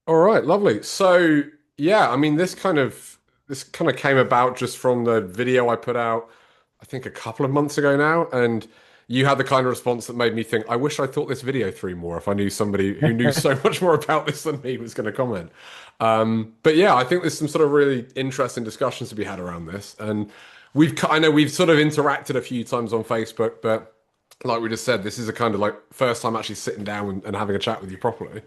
All right, lovely. So, yeah, I mean, this kind of came about just from the video I put out, I think a couple of months ago now, and you had the kind of response that made me think, I wish I thought this video through more if I knew somebody who knew so much more about this than me was going to comment. But yeah, I think there's some sort of really interesting discussions to be had around this, and I know we've sort of interacted a few times on Facebook, but like we just said, this is a kind of like first time actually sitting down and having a chat with you properly.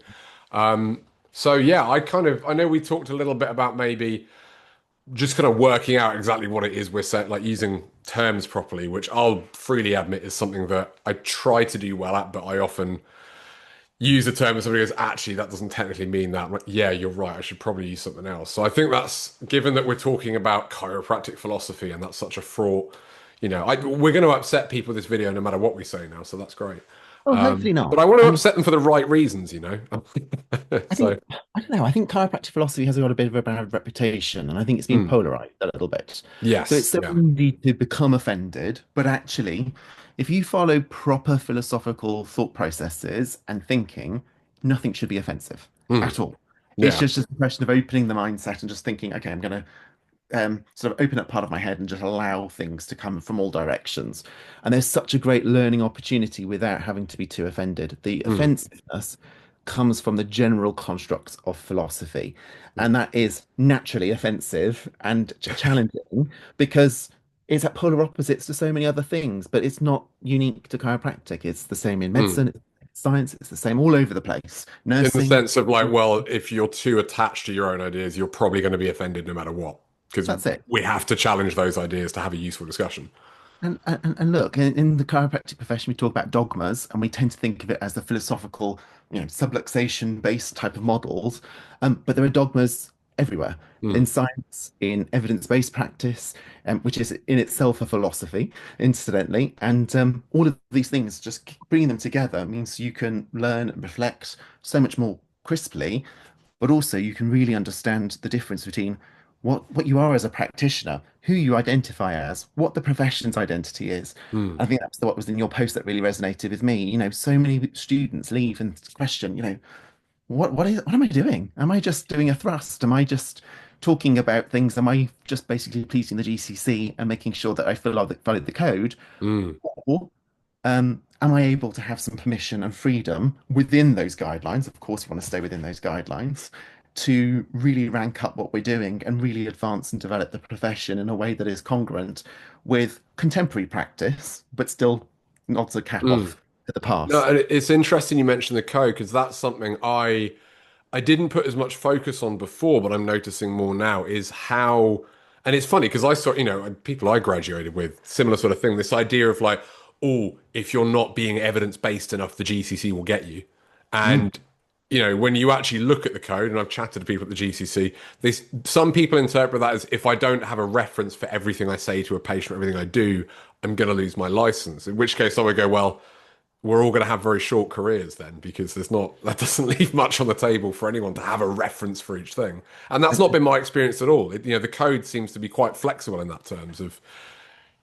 So yeah, I know we talked a little bit about maybe just kind of working out exactly what it is we're saying, like using terms properly, which I'll freely admit is something that I try to do well at, but I often use a term and somebody goes, actually, that doesn't technically mean that. I'm like, yeah, you're right. I should probably use something else. So I think that's given that we're talking about chiropractic philosophy and that's such a fraught, we're going to upset people with this video no matter what we say now. So that's great. Well, hopefully But not. I want to I mean, upset them for the right reasons. I So. think I don't know. I think chiropractic philosophy has got a bit of a bad reputation, and I think it's been Mm. polarized a little bit. So it's Yes, so yeah. easy to become offended, but actually, if you follow proper philosophical thought processes and thinking, nothing should be offensive Mm. at all. It's Yeah. just a question of opening the mindset and just thinking, okay, I'm going to sort of open up part of my head and just allow things to come from all directions. And there's such a great learning opportunity without having to be too offended. The Mm. offensiveness comes from the general constructs of philosophy, and that is naturally offensive and challenging because it's at polar opposites to so many other things, but it's not unique to chiropractic. It's the same in Mm. medicine, it's science, it's the same all over the place. In the Nursing, sense of like, well, if you're too attached to your own ideas, you're probably going to be offended no matter what, because that's it. we have to challenge those ideas to have a useful discussion. And look, in the chiropractic profession, we talk about dogmas, and we tend to think of it as the philosophical, subluxation-based type of models. But there are dogmas everywhere in Mm. science, in evidence-based practice, which is in itself a philosophy, incidentally. And all of these things, just bringing them together means you can learn and reflect so much more crisply, but also you can really understand the difference between what you are as a practitioner, who you identify as, what the profession's identity is. Mm. I think that's what was in your post that really resonated with me. So many students leave and question, what am I doing? Am I just doing a thrust? Am I just talking about things? Am I just basically pleasing the GCC and making sure that I follow the code? Mm. Or am I able to have some permission and freedom within those guidelines? Of course, you want to stay within those guidelines to really rank up what we're doing and really advance and develop the profession in a way that is congruent with contemporary practice, but still not to cap Mm. off at the No, past. and it's interesting you mentioned the code because that's something I didn't put as much focus on before, but I'm noticing more now is how, and it's funny because I saw, people I graduated with, similar sort of thing, this idea of like, oh, if you're not being evidence-based enough, the GCC will get you. Mm. And, when you actually look at the code, and I've chatted to people at the GCC, some people interpret that as if I don't have a reference for everything I say to a patient, everything I do, I'm going to lose my license. In which case I would go, well, we're all going to have very short careers then because that doesn't leave much on the table for anyone to have a reference for each thing. And that's not been my experience at all. The code seems to be quite flexible in that terms of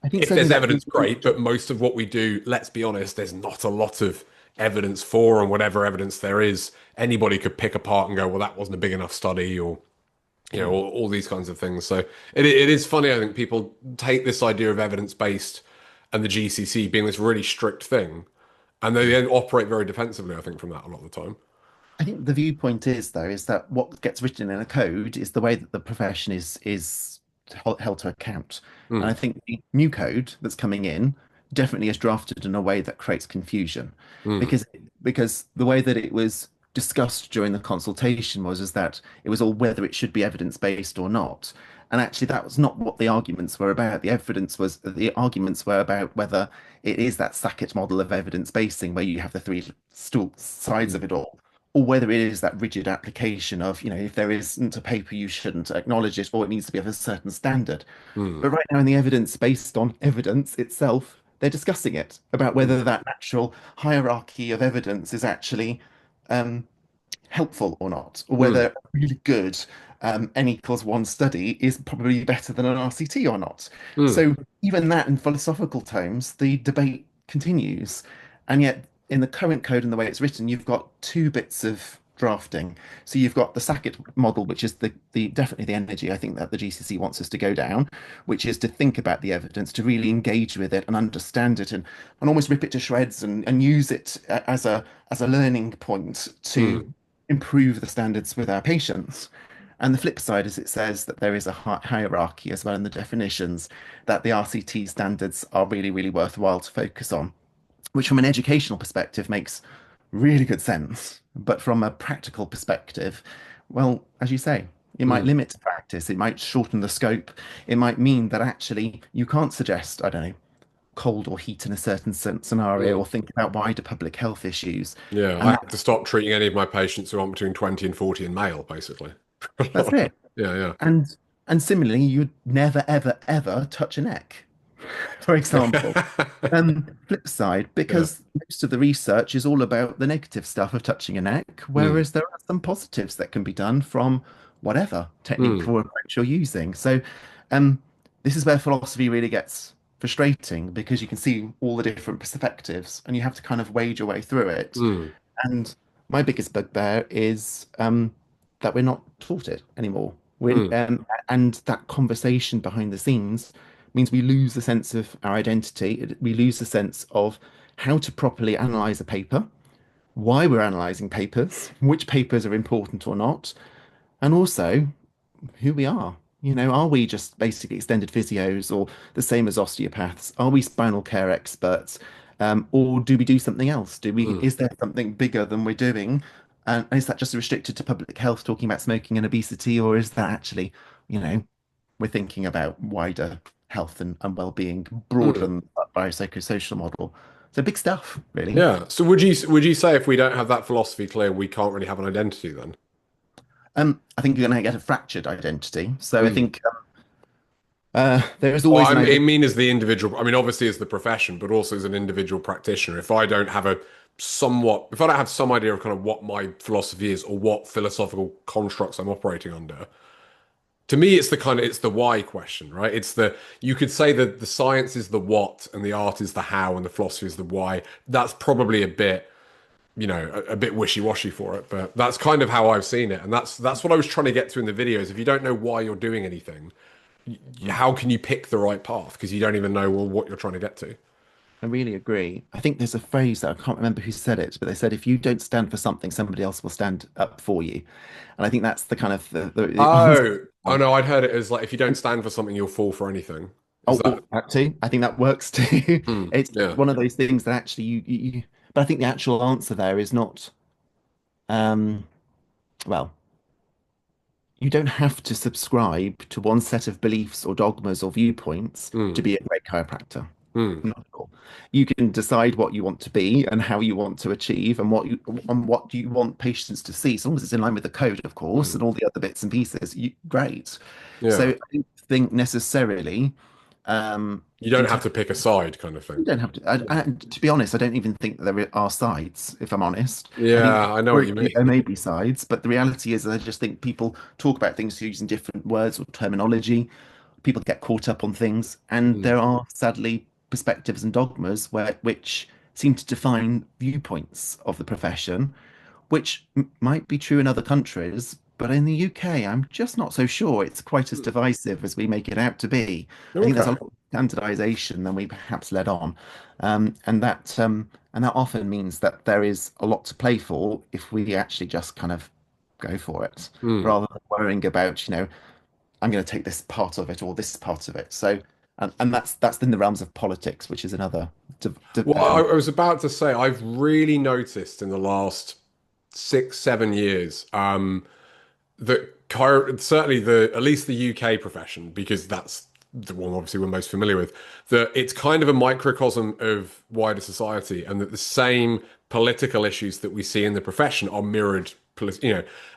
I think if certainly there's that evidence, great, but most of what we do, let's be honest, there's not a lot of evidence for, and whatever evidence there is, anybody could pick apart and go, well, that wasn't a big enough study, or all these kinds of things. So it is funny. I think people take this idea of evidence based and the GCC being this really strict thing, and they then operate very defensively. I think from that a lot of the time. I think the viewpoint is though is that what gets written in a code is the way that the profession is held to account. And I Mm. think the new code that's coming in definitely is drafted in a way that creates confusion Mm. because because the way that it was discussed during the consultation was is that it was all whether it should be evidence based or not. And actually that was not what the arguments were about. The arguments were about whether it is that Sackett model of evidence basing where you have the three stool sides Mm. of it all or whether it is that rigid application of, if there isn't a paper, you shouldn't acknowledge it, or it needs to be of a certain standard. Mm. But right now, in the evidence based on evidence itself, they're discussing it about Mm. whether that natural hierarchy of evidence is actually um, helpful or not, or whether Mm. a really good N equals one study is probably better than an RCT or not. Mm. So even that in philosophical terms, the debate continues. And yet in the current code and the way it's written, you've got two bits of drafting. So you've got the Sackett model, which is the definitely the energy I think that the GCC wants us to go down, which is to think about the evidence, to really engage with it and understand it, and almost rip it to shreds and use it as a learning point to Mm, improve the standards with our patients. And the flip side is it says that there is a hierarchy as well in the definitions, that the RCT standards are really, really worthwhile to focus on, which from an educational perspective makes really good sense. But from a practical perspective, well, as you say, it might mm, limit practice, it might shorten the scope, it might mean that actually you can't suggest, I don't know, cold or heat in a certain scenario mm. or think about wider public health issues. Yeah, I And have to stop treating any of my patients who aren't between 20 and 40 and male, basically. that's it. Yeah, yeah. And and similarly, you'd never, ever, ever touch a neck, for example. Flip side, Yeah. because most of the research is all about the negative stuff of touching a neck, Mm, whereas there are some positives that can be done from whatever technique mm, or approach you're using. So, um, this is where philosophy really gets frustrating because you can see all the different perspectives and you have to kind of wade your way through it. mm, And my biggest bugbear is that we're not taught it anymore. mm, And that conversation behind the scenes means we lose the sense of our identity. We lose the sense of how to properly analyze a paper, why we're analyzing papers, which papers are important or not, and also who we are. Are we just basically extended physios or the same as osteopaths? Are we spinal care experts? Or do we do something else? mm. Is there something bigger than we're doing? And is that just restricted to public health, talking about smoking and obesity, or is that actually, you know, we're thinking about wider health and well-being broader Mm. than that biopsychosocial model? So big stuff, really. Yeah. So would you say if we don't have that philosophy clear, we can't really have an identity then? I think you're going to get a fractured identity. So I Mm. think there is Well, always an I identity. mean, as the individual, I mean, obviously as the profession, but also as an individual practitioner, if I don't have if I don't have some idea of kind of what my philosophy is or what philosophical constructs I'm operating under, to me, it's the why question, right? You could say that the science is the what and the art is the how and the philosophy is the why. That's probably a bit, a bit wishy-washy for it, but that's kind of how I've seen it. And that's what I was trying to get to in the videos. If you don't know why you're doing anything, how can you pick the right path? Because you don't even know, well, what you're trying to get to. I really agree. I think there's a phrase that I can't remember who said it, but they said if you don't stand for something, somebody else will stand up for you. And I think that's the kind of the easy Oh one. no, I'd heard it as like if you don't stand for something, you'll fall for anything. Is Oh, that? that too. I think that works too. Hmm, It's yeah. one of those things that actually but I think the actual answer there is not, um, well, you don't have to subscribe to one set of beliefs or dogmas or viewpoints to Hmm, be a great chiropractor. hmm, Not at all. You can decide what you want to be and how you want to achieve and what you want patients to see, as long as it's in line with the code, of course, hmm. and all the other bits and pieces. Great. So Yeah. I don't think necessarily You don't in have terms to pick a side kind of thing. you don't have to. To be honest, I don't even think there are sides. If I'm honest, I think Yeah, I know what you there mean. may be sides, but the reality is, I just think people talk about things using different words or terminology. People get caught up on things, and Hmm, there are sadly perspectives and dogmas which seem to define viewpoints of the profession, which might be true in other countries, but in the UK, I'm just not so sure it's quite as hmm. divisive as we make it out to be. I think there's a Okay. lot of standardization than we perhaps let on, and that often means that there is a lot to play for if we actually just kind of go for it, Hmm. rather than worrying about, I'm going to take this part of it or this part of it. So, and that's in the realms of politics, which is another. Well, I was about to say, I've really noticed in the last 6, 7 years, that certainly at least the UK profession, because that's the one obviously we're most familiar with, that it's kind of a microcosm of wider society, and that the same political issues that we see in the profession are mirrored,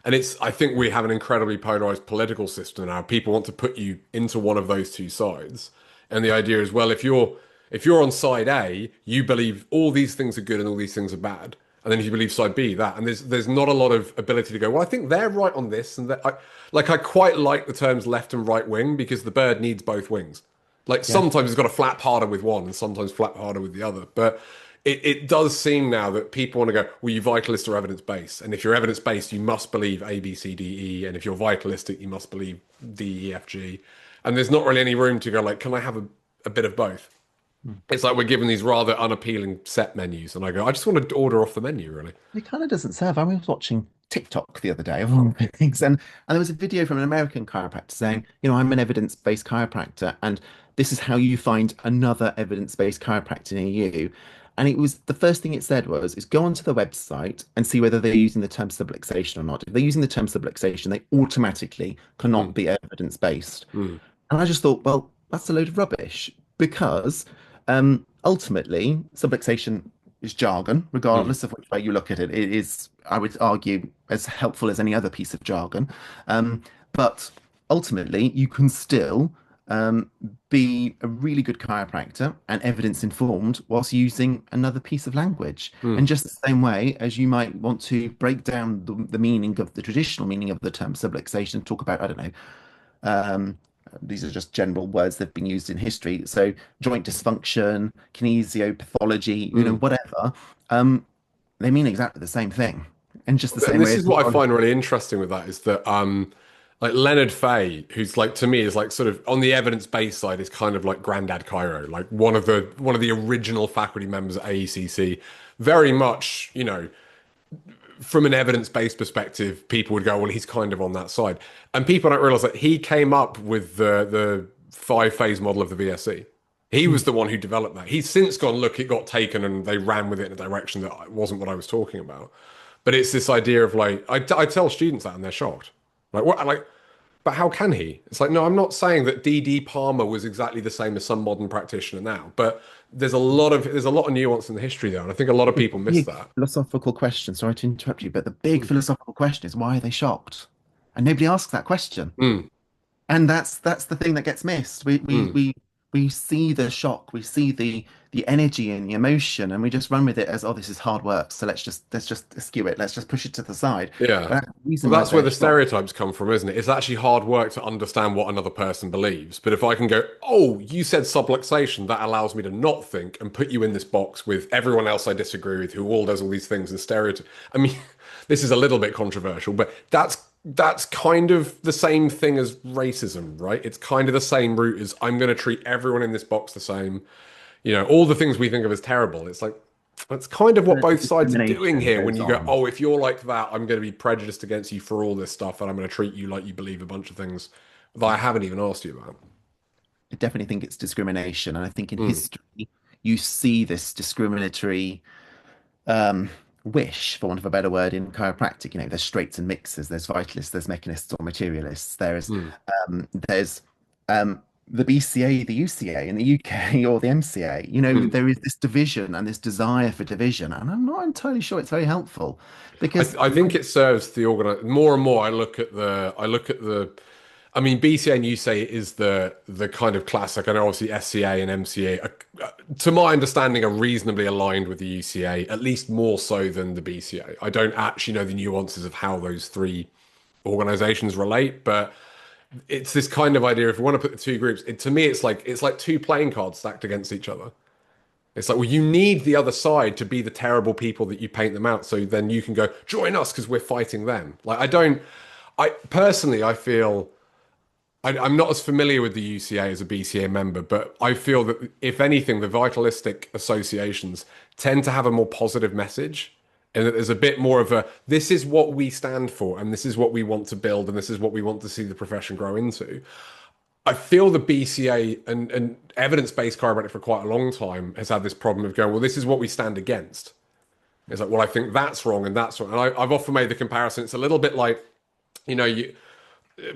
and I think we have an incredibly polarized political system now. People want to put you into one of those two sides, and the idea is, well, if you're on side A, you believe all these things are good and all these things are bad. And then if you believe side B, that, and there's not a lot of ability to go, well, I think they're right on this, and that I quite like the terms left and right wing because the bird needs both wings. Like Yeah. sometimes it's got to flap harder with one and sometimes flap harder with the other. But it does seem now that people want to go, well, you vitalist or evidence-based. And if you're evidence-based, you must believe A, B, C, D, E. And if you're vitalistic, you must believe D, E, F, G. And there's not really any room to go like, can I have a bit of both? It's like we're given these rather unappealing set menus. And I go, I just want to order off the menu, really. It kind of doesn't serve. I was watching TikTok the other day of all things, and there was a video from an American chiropractor saying, I'm an evidence-based chiropractor, and this is how you find another evidence-based chiropractor near you. And it was the first thing it said was, is go onto the website and see whether they're using the term subluxation or not. If they're using the term subluxation, they automatically cannot Mm, be evidence-based. mm, And I just thought, well, that's a load of rubbish because ultimately, subluxation is jargon, mm. regardless of which way you look at it. It is, I would argue, as helpful as any other piece of jargon. But ultimately, you can still be a really good chiropractor and evidence informed whilst using another piece of language. Mm. And just the same way as you might want to break down the meaning of the traditional meaning of the term subluxation, talk about, I don't know, um, these are just general words that have been used in history. So joint dysfunction, kinesiopathology, Mm. whatever. Um, they mean exactly the same thing. And just the And same this way is as what I find really interesting with that is that like Leonard Fay, who's like to me is like sort of on the evidence-based side is kind of like Grandad Cairo, like one of the original faculty members at AECC. Very much, from an evidence-based perspective, people would go, well, he's kind of on that side. And people don't realize that he came up with the five-phase model of the VSE. He was the one who developed that. He's since gone, look, it got taken and they ran with it in a direction that wasn't what I was talking about. But it's this idea of like, I tell students that and they're shocked. Like, what? Like, but how can he? It's like, no, I'm not saying that D.D. Palmer was exactly the same as some modern practitioner now, but there's a lot of nuance in the history there, and I think a lot of the people miss big that. philosophical question. Sorry to interrupt you, but the big Mm. philosophical question is why are they shocked? And nobody asks that question. Mm, And that's the thing that gets missed. We we mm. we we see the shock, we see the energy and the emotion, and we just run with it as, oh, this is hard work. So let's just eschew it. Let's just push it to the side. Yeah. But the reason Well, why that's where they're the shocked, stereotypes come from, isn't it? It's actually hard work to understand what another person believes. But if I can go, oh, you said subluxation, that allows me to not think and put you in this box with everyone else I disagree with who all does all these things and stereotype. I mean, this is a little bit controversial, but that's kind of the same thing as racism, right? It's kind of the same route as I'm going to treat everyone in this box the same. All the things we think of as terrible. It's like that's kind of what the both sides are doing discrimination here when goes you go, on. oh, if you're like that, I'm going to be prejudiced against you for all this stuff, and I'm going to treat you like you believe a bunch of things that I haven't even asked you about. I definitely think it's discrimination, and I think in Mm, history you see this discriminatory um, wish, for want of a better word, in chiropractic. There's straights and mixers, there's vitalists, there's mechanists or materialists, mm. there's the BCA, the UCA in the UK, or the MCA. Mm. There is this division and this desire for division, and I'm not entirely sure it's very helpful because I think it serves the organ more and more. I look at the. I mean, BCA and UCA is the kind of classic, and obviously SCA and MCA, to my understanding, are reasonably aligned with the UCA, at least more so than the BCA. I don't actually know the nuances of how those three organizations relate, but it's this kind of idea. If we want to put the two groups, to me, it's like two playing cards stacked against each other. It's like, well, you need the other side to be the terrible people that you paint them out, so then you can go join us because we're fighting them. Like, I don't. I personally, I feel I'm not as familiar with the UCA as a BCA member, but I feel that if anything, the vitalistic associations tend to have a more positive message, and that there's a bit more of a this is what we stand for, and this is what we want to build, and this is what we want to see the profession grow into. I feel the BCA and evidence-based chiropractic for quite a long time has had this problem of going, well, this is what we stand against. It's like, well, I think that's wrong and that's wrong. And I've often made the comparison. It's a little bit like, you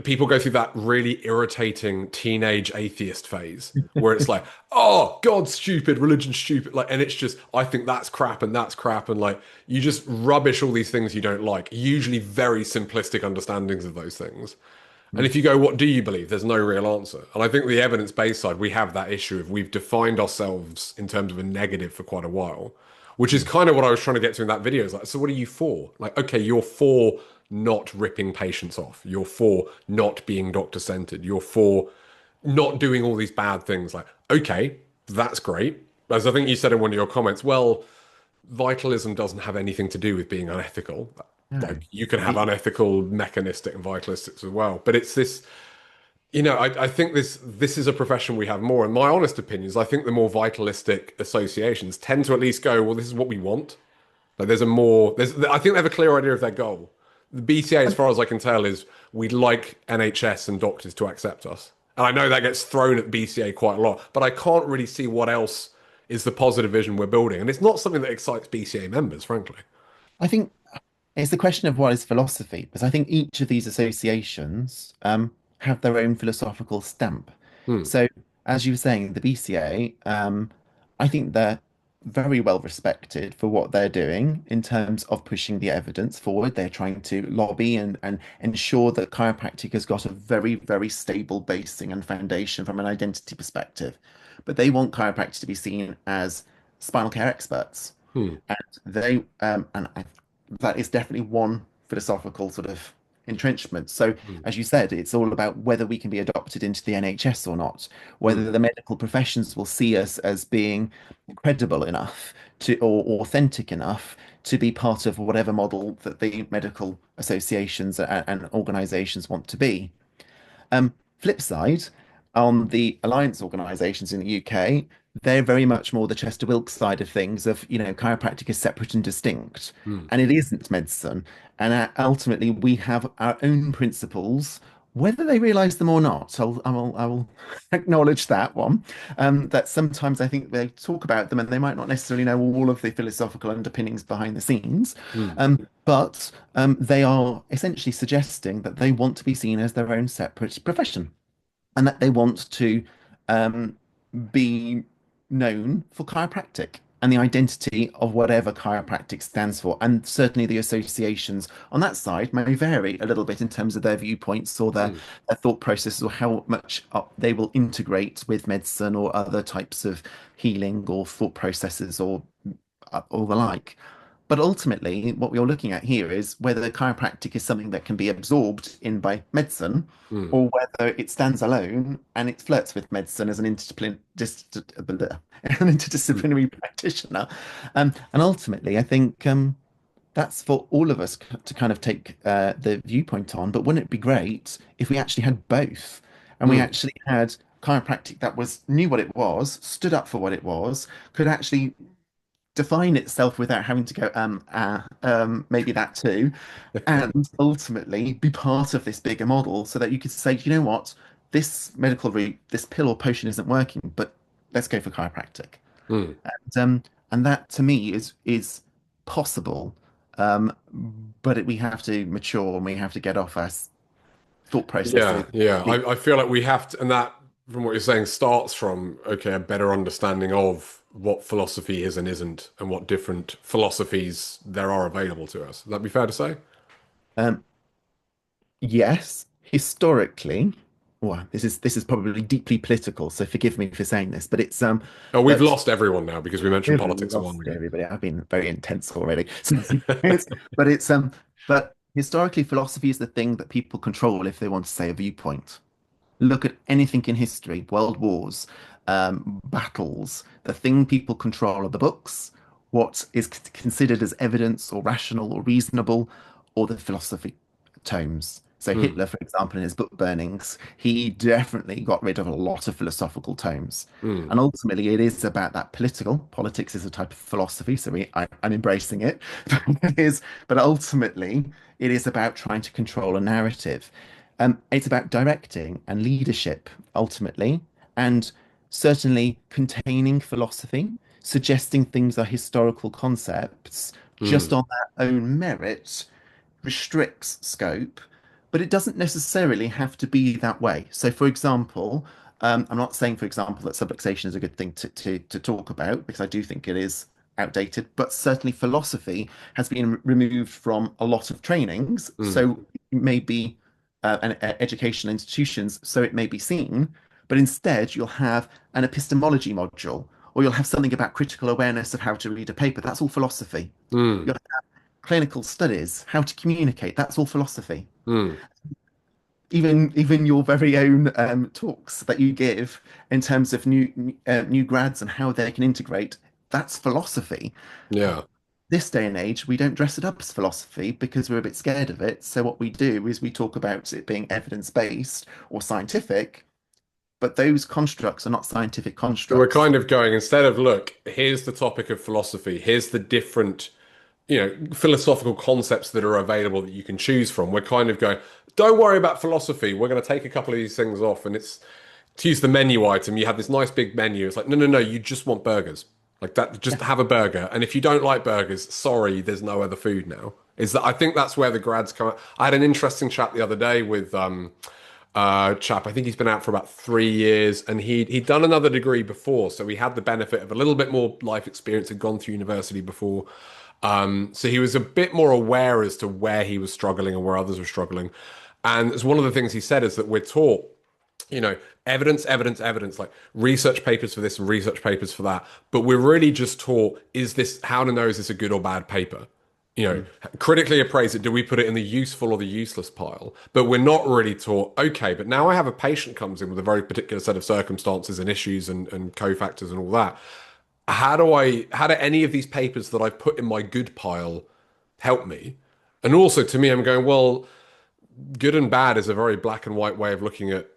people go through that really irritating teenage atheist phase where it's like, oh, God's stupid, religion's stupid. Like, and it's just, I think that's crap and that's crap. And like, you just rubbish all these things you don't like, usually very simplistic understandings of those things. And if you go, what do you believe? There's no real answer. And I think the evidence-based side, we have that issue of we've defined ourselves in terms of a negative for quite a while, which is kind of what I was trying to get to in that video. Is like, so what are you for? Like, okay, you're for not ripping patients off. You're for not being doctor-centered. You're for not doing all these bad things. Like, okay, that's great. As I think you said in one of your comments, well, vitalism doesn't have anything to do with being unethical. No. Like you can have The- unethical, mechanistic, and vitalistics as well. But it's this, I think this is a profession we have more. In my honest opinions, I think the more vitalistic associations tend to at least go, well, this is what we want. Like I think they have a clear idea of their goal. The BCA, as far as I can tell, is we'd like NHS and doctors to accept us. And I know that gets thrown at BCA quite a lot, but I can't really see what else is the positive vision we're building. And it's not something that excites BCA members, frankly. I think it's the question of what is philosophy, because I think each of these associations have their own philosophical stamp. Hmm. So, as you were saying, the BCA, I think they're very well respected for what they're doing in terms of pushing the evidence forward. They're trying to lobby and ensure that chiropractic has got a very, very stable basing and foundation from an identity perspective. But they want chiropractic to be seen as spinal care experts. Hmm. And that is definitely one philosophical sort of entrenchment. So, Hmm. as you said, it's all about whether we can be adopted into the NHS or not, Hmm. whether the medical professions will see us as being credible enough to or authentic enough to be part of whatever model that the medical associations and organizations want to be. Flip side, on the alliance organisations in the UK, they're very much more the Chester Wilkes side of things of, chiropractic is separate and distinct, Hmm. and it isn't medicine. And ultimately, we have our own principles, whether they realise them or not. I will acknowledge that one. That sometimes I think they talk about them and they might not necessarily know all of the philosophical underpinnings behind the scenes. Hmm. But they are essentially suggesting that they want to be seen as their own separate profession and that they want to um, be known for chiropractic and the identity of whatever chiropractic stands for. And certainly the associations on that side may vary a little bit in terms of their viewpoints or their, Hmm. their thought processes or how much they will integrate with medicine or other types of healing or thought processes or the like. But ultimately, what we're looking at here is whether chiropractic is something that can be absorbed in by medicine, Hmm. or whether it stands alone and it flirts with medicine as an an Hmm. interdisciplinary practitioner. And ultimately, I think that's for all of us to kind of take the viewpoint on. But wouldn't it be great if we actually had both, and we Hmm. actually had chiropractic that was knew what it was, stood up for what it was, could actually define itself without having to go maybe that too, and ultimately be part of this bigger model so that you could say, you know what, this medical route, this pill or potion isn't working, but let's go for chiropractic. Hmm. And that to me is possible, um, but we have to mature and we have to get off our thought Yeah, processes. yeah. I feel like we have to, and that, from what you're saying, starts from, okay, a better understanding of what philosophy is and isn't, and what different philosophies there are available to us. Would that be fair to say? Um, yes, historically, well, this is probably deeply political, so forgive me for saying this, but Oh, we've but lost everyone now because we mentioned we've politics a while lost ago. everybody. I've been very intense already. It's, but it's but historically, philosophy is the thing that people control if they want to say a viewpoint. Look at anything in history, world wars, battles. The thing people control are the books, what is considered as evidence or rational or reasonable, or the philosophy tomes. So Hmm. Hitler, for example, in his book burnings, he definitely got rid of a lot of philosophical tomes. Hmm. And ultimately, it is about that politics is a type of philosophy, so I'm embracing it. But ultimately, it is about trying to control a narrative. It's about directing and leadership ultimately, and certainly containing philosophy, suggesting things are historical concepts just Hmm. on their own merit restricts scope, but it doesn't necessarily have to be that way. So, for example, I'm not saying, for example, that subluxation is a good thing to talk about because I do think it is outdated, but certainly philosophy has been removed from a lot of trainings. Hmm. So it may be educational institutions, so it may be seen, but instead you'll have an epistemology module or you'll have something about critical awareness of how to read a paper. That's all philosophy. Hmm. You'll have clinical studies, how to communicate. That's all philosophy. Hmm. Even your very own talks that you give in terms of new grads and how they can integrate, that's philosophy. Yeah. this day and age, we don't dress it up as philosophy because we're a bit scared of it. So what we do is we talk about it being evidence-based or scientific, but those constructs are not scientific So we're constructs. kind of going, instead of, look, here's the topic of philosophy, here's the different, philosophical concepts that are available that you can choose from. We're kind of going, don't worry about philosophy. We're going to take a couple of these things off. And it's to use the menu item, you have this nice big menu. It's like, no, no, no, you just want burgers. Like that, just Yeah. have a burger. And if you don't like burgers, sorry, there's no other food now. Is that I think that's where the grads come out. I had an interesting chat the other day with chap. I think he's been out for about 3 years, and he'd done another degree before, so he had the benefit of a little bit more life experience. Had gone through university before, so he was a bit more aware as to where he was struggling and where others were struggling. And it's one of the things he said is that we're taught, you know, evidence, evidence, evidence, like research papers for this and research papers for that. But we're really just taught, is this, how to know, is this a good or bad paper? Critically appraise it. Do we put it in the useful or the useless pile? But we're not really taught, okay, but now I have a patient comes in with a very particular set of circumstances and issues and cofactors and all that. How do any of these papers that I've put in my good pile help me? And also to me, I'm going, well, good and bad is a very black and white way of looking at,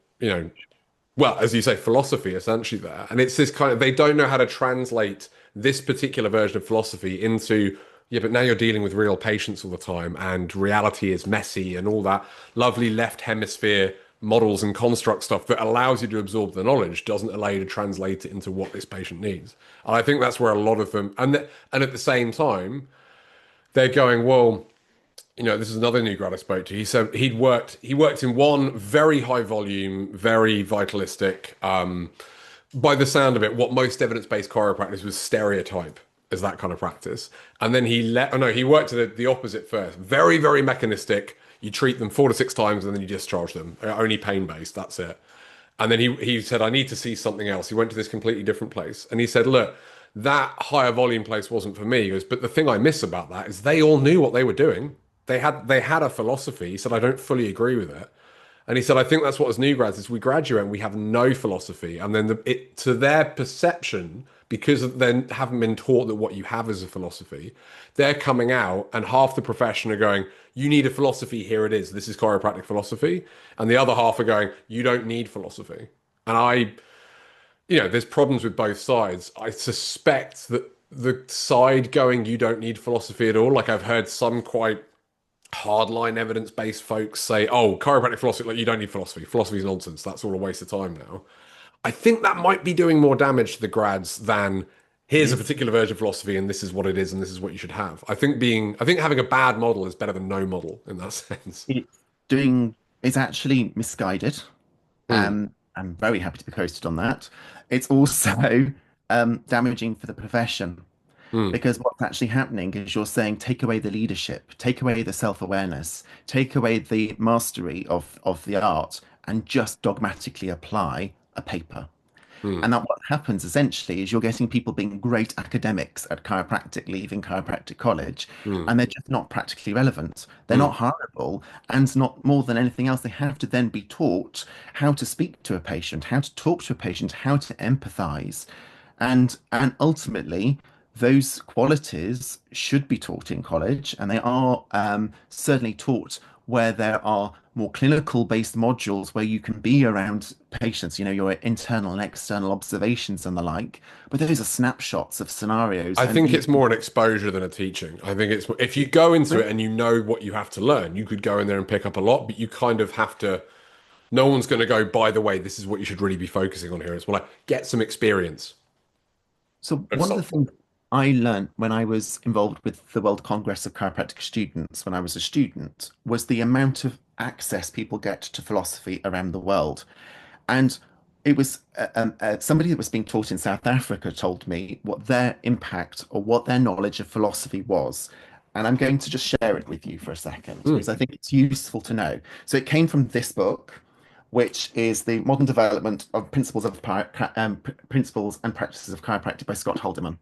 well, as you say, philosophy essentially there. And it's this kind of, they don't know how to translate this particular version of philosophy into, yeah, but now you're dealing with real patients all the time and reality is messy and all that lovely left hemisphere models and construct stuff that allows you to absorb the knowledge doesn't allow you to translate it into what this patient needs. And I think that's where a lot of them, and at the same time, they're going, well, this is another new grad I spoke to. He said he worked in one very high volume, very vitalistic, by the sound of it, what most evidence-based chiropractic was stereotype as that kind of practice. And then he worked at the opposite first. Very, very mechanistic. You treat them 4 to 6 times and then you discharge them. Only pain-based, that's it. And then he said, I need to see something else. He went to this completely different place. And he said, look, that higher volume place wasn't for me. He goes, but the thing I miss about that is they all knew what they were doing. They had a philosophy. He said, I don't fully agree with it. And he said, I think that's what as new grads is we graduate and we have no philosophy. And then to their perception, because they haven't been taught that what you have is a philosophy, they're coming out and half the profession are going, you need a philosophy, here it is. This is chiropractic philosophy. And the other half are going, you don't need philosophy. And there's problems with both sides. I suspect that the side going, you don't need philosophy at all, like I've heard some quite hardline evidence-based folks say, oh, chiropractic philosophy, like you don't need philosophy. Philosophy is nonsense. That's all a waste of time now. I think that might be doing more damage to the grads than It here's a is. particular version of philosophy and this is what it is and this is what you should have. I think having a bad model is better than no model in that sense. It's doing, it's actually misguided. Mm, I'm very happy to be posted on that. It's also damaging for the profession mm, because what's actually happening is you're saying take away the leadership, take away the self-awareness, take away the mastery of the art, and just dogmatically apply a paper. mm, And that what happens essentially is you're getting people being great academics at chiropractic, leaving chiropractic college, mm, and they're just not practically relevant. They're mm. not hireable, and not more than anything else, they have to then be taught how to speak to a patient, how to talk to a patient, how to empathize. And ultimately, those qualities should be taught in college, and they are certainly taught where there are more clinical based modules where you can be around patients, your internal and external observations and the like. But those are snapshots of scenarios. I And think it's more an exposure than a teaching. I think it's if you go into it and you know what you have to learn, you could go in there and pick up a lot, but you kind of have to. No one's going to go, by the way, this is what you should really be focusing on here. It's more like get some experience so of one of the something. things I learned when I was involved with the World Congress of Chiropractic Students when I was a student was the amount of access people get to philosophy around the world. And it was somebody that was being taught in South Africa told me what their impact or what their knowledge of philosophy was. And I'm going to just share it with you for a second Mm, because I think it's useful to know. So it came from this book, which is the Modern Development of Principles and Practices of Chiropractic by Scott Haldeman.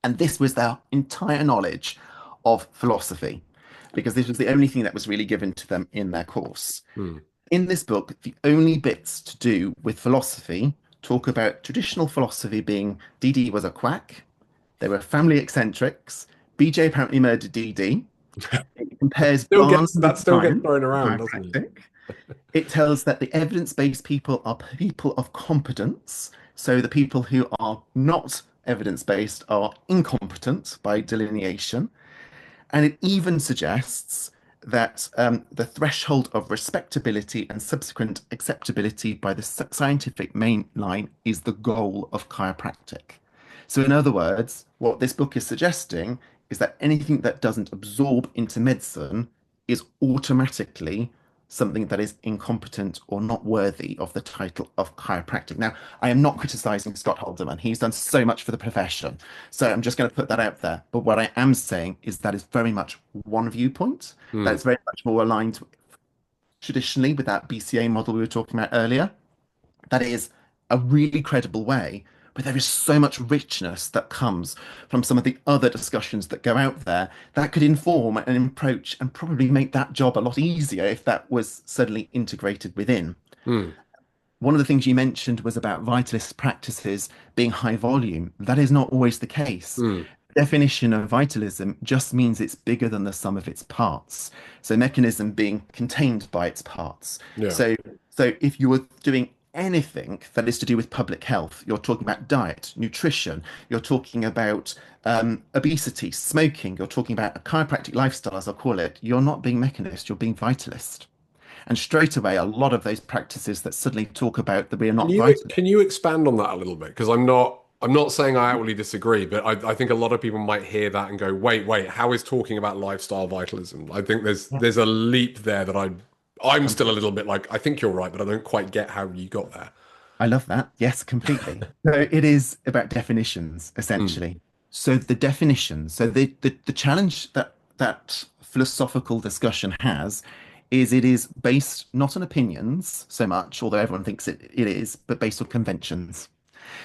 And this was their entire knowledge of philosophy, because this was the only thing that was really given to them in their course. mm, In this book, the only bits to do with philosophy talk about traditional philosophy being DD was a quack, they were family eccentrics, BJ apparently murdered DD. It compares Barnum That with still gets science thrown and around, doesn't it? chiropractic. It tells that the evidence-based people are people of competence. So the people who are not evidence-based are incompetent by delineation. And it even suggests that the threshold of respectability and subsequent acceptability by the scientific mainline is the goal of chiropractic. So, in other words, what this book is suggesting is that anything that doesn't absorb into medicine is automatically something that is incompetent or not worthy of the title of chiropractic. Now, I am not criticizing Scott Haldeman. He's done so much for the profession. So I'm just going to put that out there. But what I am saying is that is very much one viewpoint. That Hmm. is very much more aligned traditionally with that BCA model we were talking about earlier. That is a really credible way, but there is so much richness that comes from some of the other discussions that go out there that could inform and approach and probably make that job a lot easier if that was suddenly integrated within. Hmm. One of the things you mentioned was about vitalist practices being high volume. That is not always the case. Hmm. Definition of vitalism just means it's bigger than the sum of its parts. So mechanism being contained by its parts. Yeah. So if you were doing anything that is to do with public health, you're talking about diet, nutrition, you're talking about obesity, smoking, you're talking about a chiropractic lifestyle, as I call it, you're not being mechanist, you're being vitalist. And straight away, a lot of those practices that suddenly talk about that we are Can not you vital. can you expand on that a little bit? Because I'm not saying I outwardly disagree, but I think a lot of people might hear that and go, wait, how is talking about lifestyle vitalism? I think Yeah. there's a leap there that I'm Um, still a little bit like, I think you're right, but I don't quite get how you got there. I love that. Yes, completely. So it is about definitions, Hmm. essentially. So the definitions, so the challenge that that philosophical discussion has is it is based not on opinions so much, although everyone thinks it is, but based on conventions.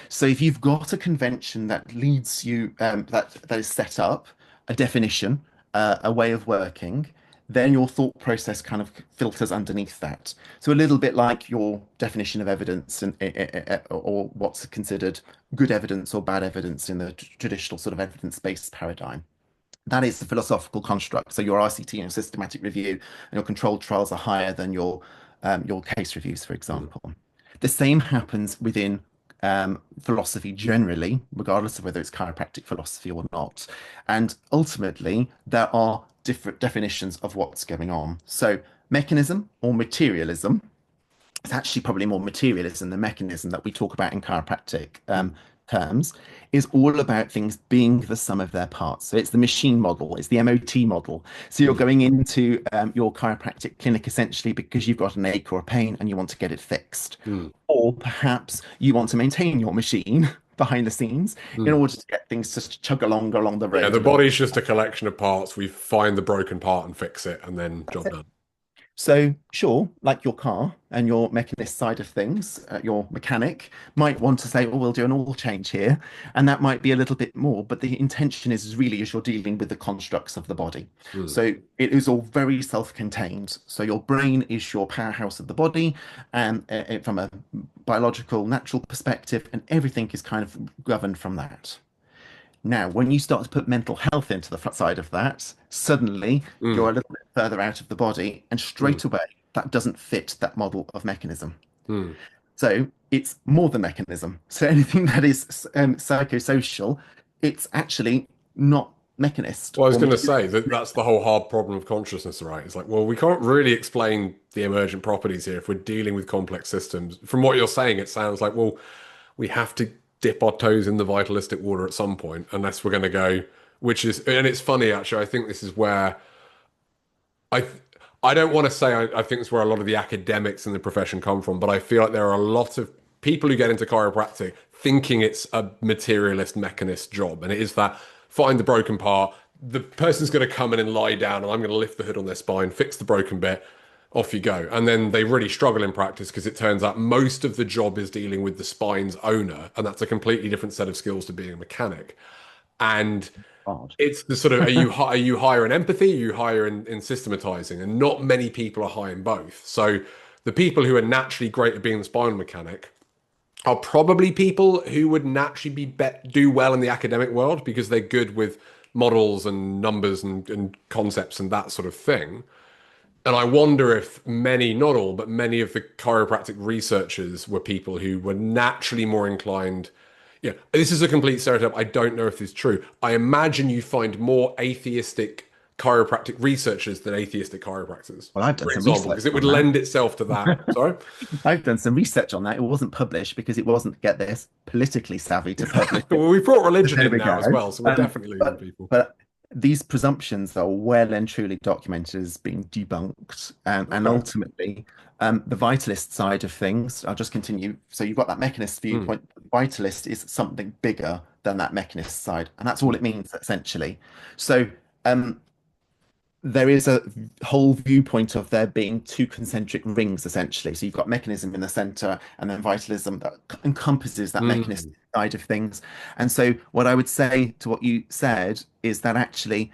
So if you've got a convention that leads you, that is set up, a definition, a way of working, then your thought process kind of filters underneath that. So a little bit like your definition of evidence and or what's considered good evidence or bad evidence in the traditional sort of evidence-based paradigm. That is the philosophical construct. So your RCT and systematic review and your controlled trials are higher than your case reviews, for Hmm. example. The same happens within philosophy generally, regardless of whether it's chiropractic philosophy or not. And ultimately, there are different definitions of what's going on. So mechanism or materialism, it's actually probably more materialism than mechanism that we talk about in chiropractic terms, is all about things being the sum of their parts. So it's the machine model, it's the MOT model. So you're Hmm. going into your chiropractic clinic essentially because you've got an ache or a pain and you want to get it fixed. Hmm. Or perhaps you want to maintain your machine behind the scenes in Hmm. order to get things to chug along the Yeah, road the a little. body's just a collection of parts. We find the broken part and fix it, and then job done. So, sure, like your car and your mechanist side of things, your mechanic might want to say, "Oh, we'll do an oil change here," and that might be a little bit more. But the intention is really as you're dealing with the constructs of the body. Hmm. So it is all very self-contained. So your brain is your powerhouse of the body, and from a biological, natural perspective, and everything is kind of governed from that. Now, when you start to put mental health into the side of that, suddenly Hmm. you're a little bit further out of the body, and Hmm. straight away that doesn't fit that model of mechanism. Hmm. So it's more than mechanism. So anything that is psychosocial, it's actually not mechanist Well, I was or going to material. say that that's the whole hard problem of consciousness, right? It's like, well, we can't really explain the emergent properties here if we're dealing with complex systems. From what you're saying, it sounds like, well, we have to dip our toes in the vitalistic water at some point, unless we're going to go, which is, and it's funny actually. I think this is where I, I don't want to say I think it's where a lot of the academics in the profession come from, but I feel like there are a lot of people who get into chiropractic thinking it's a materialist mechanist job, and it is that find the broken part. The person's going to come in and lie down, and I'm going to lift the hood on their spine, fix the broken bit, off you go. And then they really struggle in practice because it turns out most of the job is dealing with the spine's owner, and that's a completely different set of skills to being a mechanic. And Hard. it's the sort of are you higher in empathy, are you higher in systematizing, and not many people are high in both. So the people who are naturally great at being the spinal mechanic are probably people who would naturally do well in the academic world because they're good with models and numbers and concepts and that sort of thing. And I wonder if many, not all, but many of the chiropractic researchers were people who were naturally more inclined. Yeah, this is a complete stereotype. I don't know if this is true. I imagine you find more atheistic chiropractic researchers than atheistic chiropractors, Well, I've done for some example, research because it would on that. lend itself to that. Sorry? I've done some research on that. It wasn't published because it wasn't, get this, politically savvy to publish it. Well, we brought But religion there in we now as go. well, so we're definitely losing people. But these presumptions are well and truly documented as being debunked, and Okay. ultimately, the vitalist side of things. I'll just continue. So you've got that mechanist Hmm. viewpoint. Vitalist is something bigger than that mechanist side, and that's all it means essentially. So. There is a whole viewpoint of there being two concentric rings, essentially. So you've got mechanism in the center and then vitalism that encompasses that Hmm. mechanistic side of things. And so, what I would say to what you said is that actually,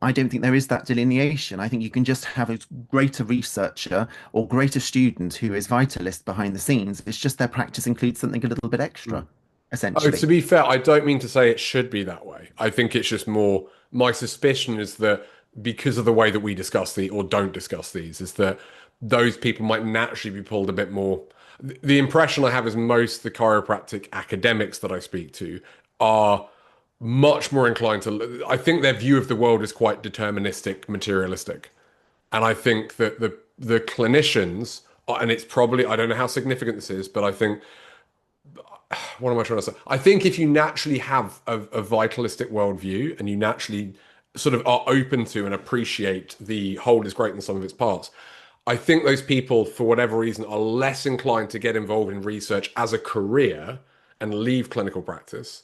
I don't think there is that delineation. I think you can just have a greater researcher or greater student who is vitalist behind the scenes. It's just their practice includes something a little bit Hmm. extra, Oh, essentially. to be fair, I don't mean to say it should be that way. I think it's just more my suspicion is that because of the way that we discuss the or don't discuss these, is that those people might naturally be pulled a bit more. The impression I have is most of the chiropractic academics that I speak to are much more inclined to. I think their view of the world is quite deterministic, materialistic, and I think that the clinicians, and it's probably I don't know how significant this is, but I think what am I trying to say? I think if you naturally have a vitalistic worldview and you naturally sort of are open to and appreciate the whole is greater than some of its parts, I think those people, for whatever reason, are less inclined to get involved in research as a career and leave clinical practice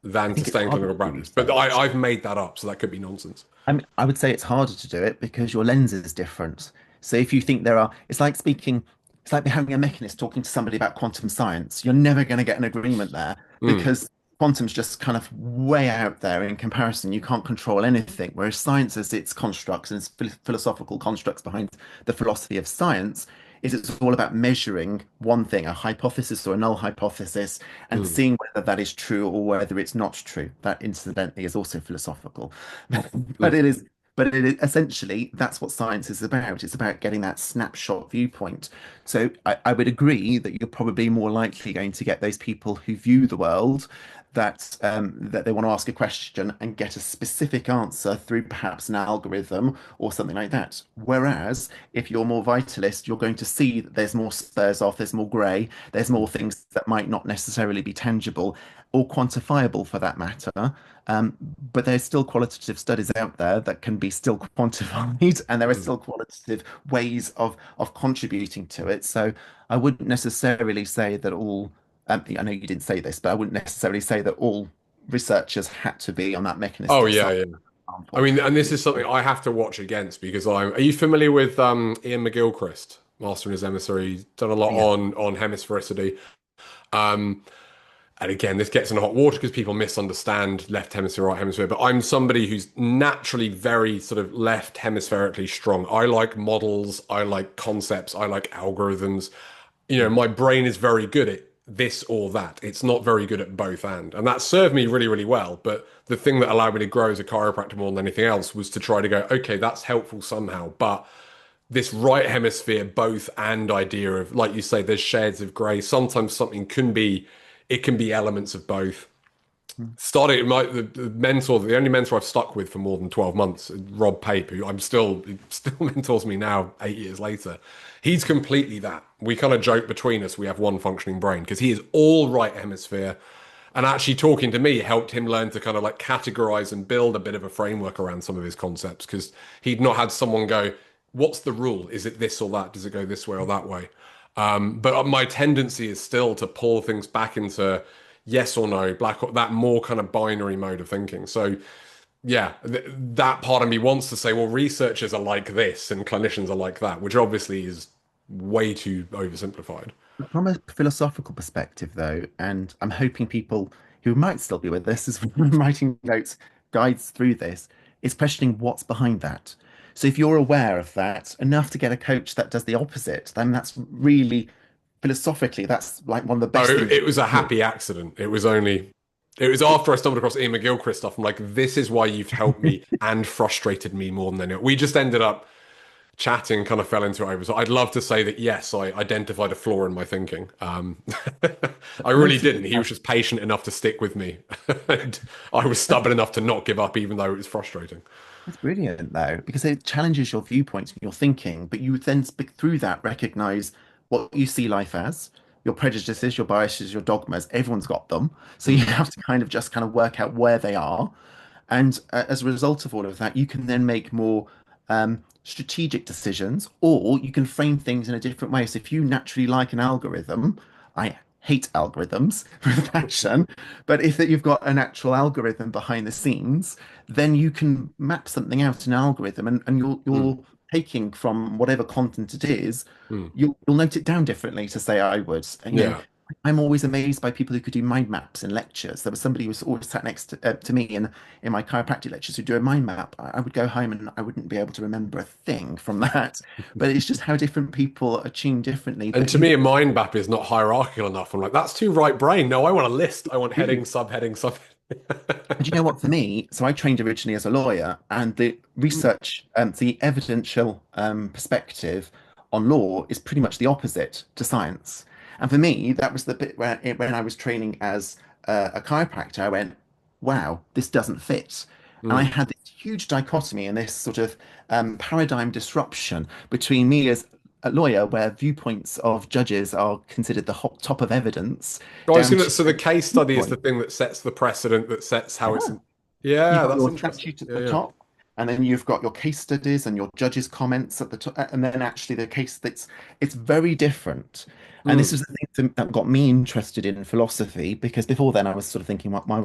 I than to think it's stay in harder clinical to do practice. But research. I've made that up, so that could be nonsense. I mean, I would say it's harder to do it because your lens is different. So if you think there are, it's like speaking, it's like having a mechanist talking to somebody about quantum science. You're never going to get an agreement there Mm, because quantum's just kind of way out there in comparison. You can't control anything. Whereas science has its constructs and its philosophical constructs behind the philosophy of science is it's all about measuring one thing, a hypothesis or a null hypothesis, and mm, seeing whether that is true or whether it's not true. That incidentally is also philosophical. But mm. it is essentially that's what science is about. It's about getting that snapshot viewpoint. So I would agree that you're probably more likely going to get those people who view the world that they want to ask a question and get a specific answer through perhaps an algorithm or something like that. Whereas if you're more vitalist, you're going to see that there's more spurs off, there's more grey, there's more things that might not necessarily be tangible or quantifiable for that matter. But there's still qualitative studies out there that can be still quantified, and there are Mm. still qualitative ways of contributing to it. So I wouldn't necessarily say that all. I know you didn't say this, but I wouldn't necessarily say that all researchers had to be on that Oh mechanistic yeah, side, yeah. for I example. mean, and this is something I have to watch against because I'm. Are you familiar with Ian McGilchrist, Master and His Emissary? He's done a lot Yeah. on hemisphericity. Um, and again, this gets in hot water because people misunderstand left hemisphere, right hemisphere. But I'm somebody who's naturally very sort of left hemispherically strong. I like models, I like concepts, I like algorithms. My brain is very good at this or that. It's not very good at both and that served me really, really well. But the thing that allowed me to grow as a chiropractor more than anything else was to try to go, okay, that's helpful somehow. But this right hemisphere both and idea of, like you say, there's shades of grey. Sometimes something can be, it can be elements of both. Mm. Started the mentor, the only mentor I've stuck with for more than 12 months, Rob Pape, who he still mentors me now 8 years later. He's completely that. We kind of joke between us we have one functioning brain because he is all right hemisphere. And actually talking to me helped him learn to kind of like categorize and build a bit of a framework around some of his concepts because he'd not had someone go, what's the rule? Is it this or that? Does it go this way or that way? But my tendency is still to pull things back into yes or no, black or that more kind of binary mode of thinking. So yeah, that part of me wants to say, well, researchers are like this and clinicians are like that, which obviously is way too oversimplified. From a philosophical perspective, though, and I'm hoping people who might still be with this as we're writing notes, guides through this, is questioning what's behind that. So if you're aware of that enough to get a coach that does the opposite, then that's really philosophically, that's like one of the Oh, best things you it was a can do. happy accident. It was only It was after I stumbled across Ian McGilchrist stuff. I'm like, this is why you've helped me and frustrated me more than anyone. We just ended up chatting, kind of fell into it over. So I'd love to say that yes, I identified a flaw in my thinking. I really Most of didn't. He us was just patient enough to stick with me, and I was stubborn enough to not give up, even though it was frustrating. It's brilliant though, because it challenges your viewpoints and your thinking, but you then speak through that, recognize what you see life as, your prejudices, your biases, your dogmas. Everyone's got them. So you Mm, have to kind of work out where they are. And as a result of all of that, you can then make more strategic decisions, or you can frame things in a different way. So if you naturally like an algorithm, I hate algorithms with passion, but if that you've got an actual algorithm behind the scenes, then you can map something out in an algorithm, and mm, you're taking from whatever content it is, mm. you'll note it down differently to say I would. And, Yeah. I'm always amazed by people who could do mind maps in lectures. There was somebody who was always sat next to me in my chiropractic lectures who do a mind map. I would go home and I wouldn't be able to remember a thing from that. But it's just how different people are tuned differently. And But to you me, a mind map is not hierarchical enough. I'm like, that's too right brain. No, I want a list. I want heading, do. subheading, sub. And you know what, for me, so I trained originally as a lawyer, and the Mm. research, the evidential perspective on law is pretty much the opposite to science. And for me, that was the bit where when I was training as a chiropractor, I went, wow, this doesn't fit. And I Mm. had this huge dichotomy and this sort of paradigm disruption between me as a lawyer, where viewpoints of judges are considered the top of evidence, I was down gonna, to so the case study is the viewpoint. thing that sets the precedent, that sets how it's. Yeah. You've Yeah, got that's your interesting. statute at Yeah, the yeah. top, and then you've got your case studies and your judges' comments at the top, and then actually the case that's it's very different. And this Mm. was the thing that got me interested in philosophy because before then I was sort of thinking, why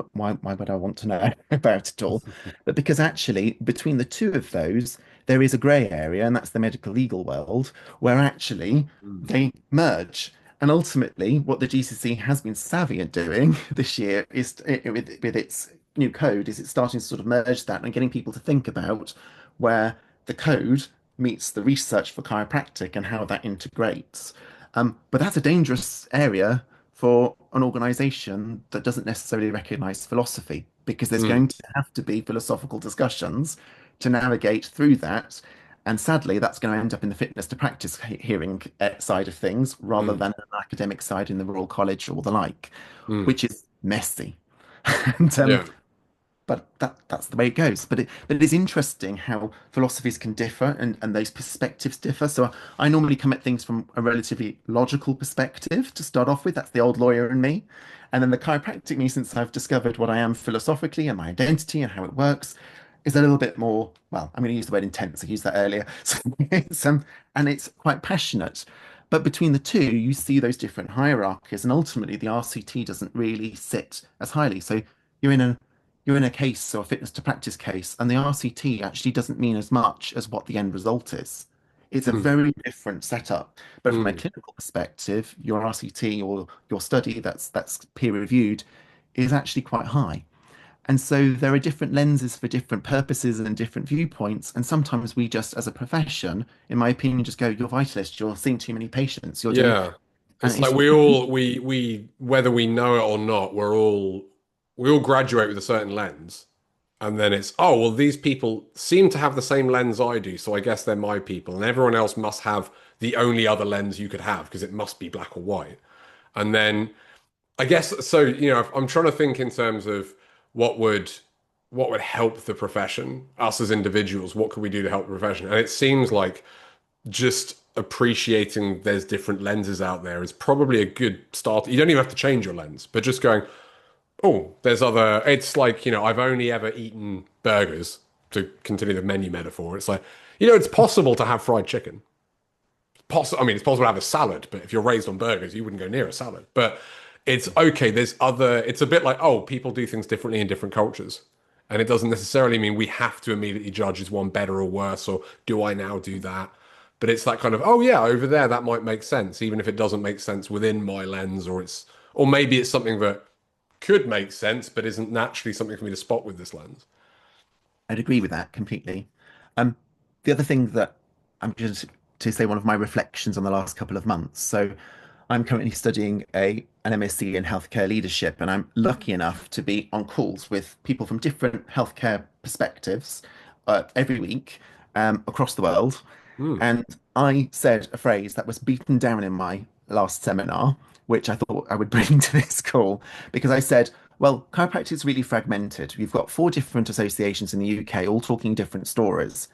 would I want to know about it all? But because actually between the two of those, there is a grey area, and that's the medical legal world, where actually Mm. they merge. And ultimately, what the GCC has been savvy at doing this year is with its new code is it's starting to sort of merge that and getting people to think about where the code meets the research for chiropractic and how that integrates. But that's a dangerous area for an organization that doesn't necessarily recognize philosophy because there's Mm. going to have to be philosophical discussions to navigate through that. And sadly, that's going to end up in the fitness to practice hearing side of things rather Mm. than an academic side in the Royal College or the like, Mm. which is messy. And Yeah. but that's the way it goes. But it is interesting how philosophies can differ and those perspectives differ. So I normally come at things from a relatively logical perspective to start off with. That's the old lawyer in me. And then the chiropractic me, since I've discovered what I am philosophically and my identity and how it works, is a little bit more, well, I'm going to use the word intense. I used that earlier. So and it's quite passionate. But between the two, you see those different hierarchies, and ultimately the RCT doesn't really sit as highly. So you're in a you're in a case or a fitness to practice case, and the RCT actually doesn't mean as much as what the end result is. It's a Mm. very different setup. But from a Mm. clinical perspective, your RCT or your study that's peer reviewed is actually quite high. And so there are different lenses for different purposes and different viewpoints. And sometimes we just, as a profession, in my opinion, just go, you're vitalist, you're seeing too many patients, you're doing, Yeah. and It's it's like we whether we know it or not, we all graduate with a certain lens. And then it's, oh, well, these people seem to have the same lens I do, so I guess they're my people. And everyone else must have the only other lens you could have because it must be black or white. And then I guess so, I'm trying to think in terms of what would what would help the profession, us as individuals, what could we do to help the profession? And it seems like just appreciating there's different lenses out there is probably a good start. You don't even have to change your lens, but just going, oh, there's other. It's like, I've only ever eaten burgers, to continue the menu metaphor. It's like, it's possible to have fried chicken. I mean, it's possible to have a salad, but if you're raised on burgers, you wouldn't go near a salad. But it's okay. There's other. It's a bit like, oh, people do things differently in different cultures. And it doesn't necessarily mean we have to immediately judge is one better or worse, or do I now do that? But it's that kind of, oh yeah, over there that might make sense, even if it doesn't make sense within my lens, or maybe it's something that could make sense, but isn't naturally something for me to spot with this lens. I'd agree with that completely. Um, the other thing that I'm just to say one of my reflections on the last couple of months. So I'm currently studying a an MSc in healthcare leadership, and I'm lucky enough to be on calls with people from different healthcare perspectives every week across the world. Mm. And I said a phrase that was beaten down in my last seminar, which I thought I would bring to this call, because I said, well, chiropractic is really fragmented. You've got four different associations in the UK, all talking different stories.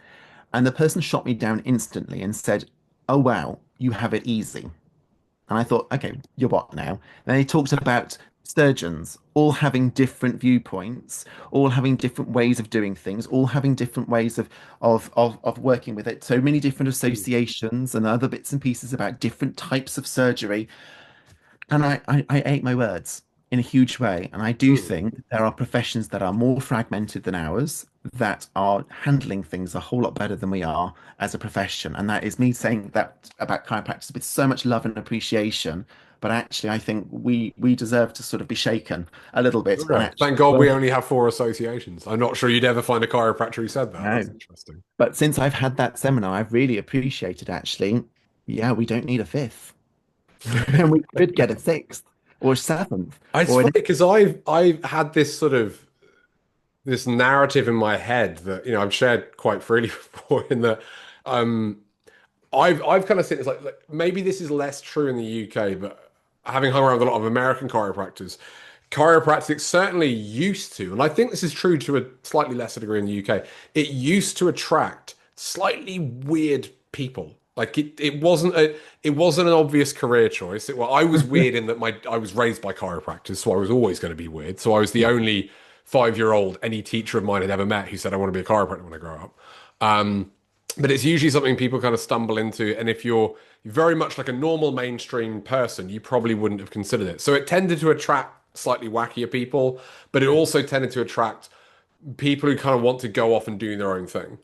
And the person shot me down instantly and said, oh, wow, you have it easy. And I thought, okay, you're what now? Then he talked about surgeons all having different viewpoints, all having different ways of doing things, all having different ways of working with it. So many different Mm. associations and other bits and pieces about different types of surgery. And I ate my words in a huge way. And I do Mm. think there are professions that are more fragmented than ours that are handling things a whole lot better than we are as a profession. And that is me saying that about chiropractors with so much love and appreciation. But actually, I think we deserve to sort of be shaken a little bit. And Okay. actually, Thank God we well, only have four associations. I'm not sure you'd ever find a chiropractor who said that. That's no. interesting. But since I've had that seminar, I've really appreciated actually, yeah, we don't need a fifth. And we could get a sixth or a seventh It's or funny an because I've had this sort of this narrative in my head that I've shared quite freely before in that um I've kind of seen it's like maybe this is less true in the UK, but having hung around with a lot of American chiropractors, chiropractic certainly used to, and I think this is true to a slightly lesser degree in the UK, it used to attract slightly weird people. Like it wasn't an obvious career choice. Well, I was weird in that I was raised by chiropractors, so I was always going to be weird. So I was the only 5-year old any teacher of mine had ever met who said I want to be a chiropractor when I grow up. But it's usually something people kind of stumble into. And if you're very much like a normal mainstream person, you probably wouldn't have considered it. So it tended to attract slightly wackier people, but it also tended to attract people who kind of want to go off and do their own thing.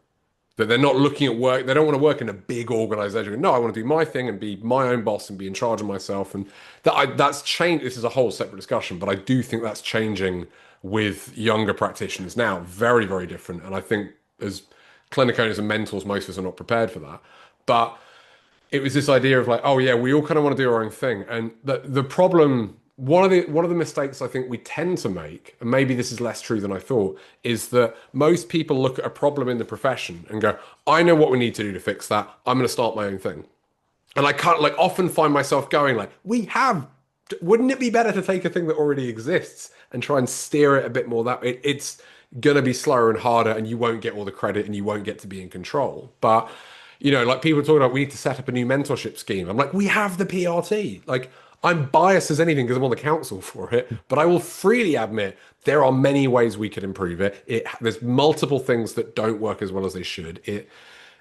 That they're not looking at work, they don't want to work in a big organization. No, I want to do my thing and be my own boss and be in charge of myself. And that's changed. This is a whole separate discussion, but I do think that's changing with younger practitioners now. Very, very different. And I think as clinic owners and mentors, most of us are not prepared for that. But it was this idea of like, oh yeah, we all kind of want to do our own thing. And the problem, one of the mistakes I think we tend to make, and maybe this is less true than I thought, is that most people look at a problem in the profession and go, I know what we need to do to fix that. I'm going to start my own thing. And I can't like often find myself going like, wouldn't it be better to take a thing that already exists and try and steer it a bit more that it's going to be slower and harder and you won't get all the credit and you won't get to be in control. But like people talking about we need to set up a new mentorship scheme. I'm like, we have the PRT. Like I'm biased as anything because I'm on the council for it, but I will freely admit there are many ways we could improve it. There's multiple things that don't work as well as they should.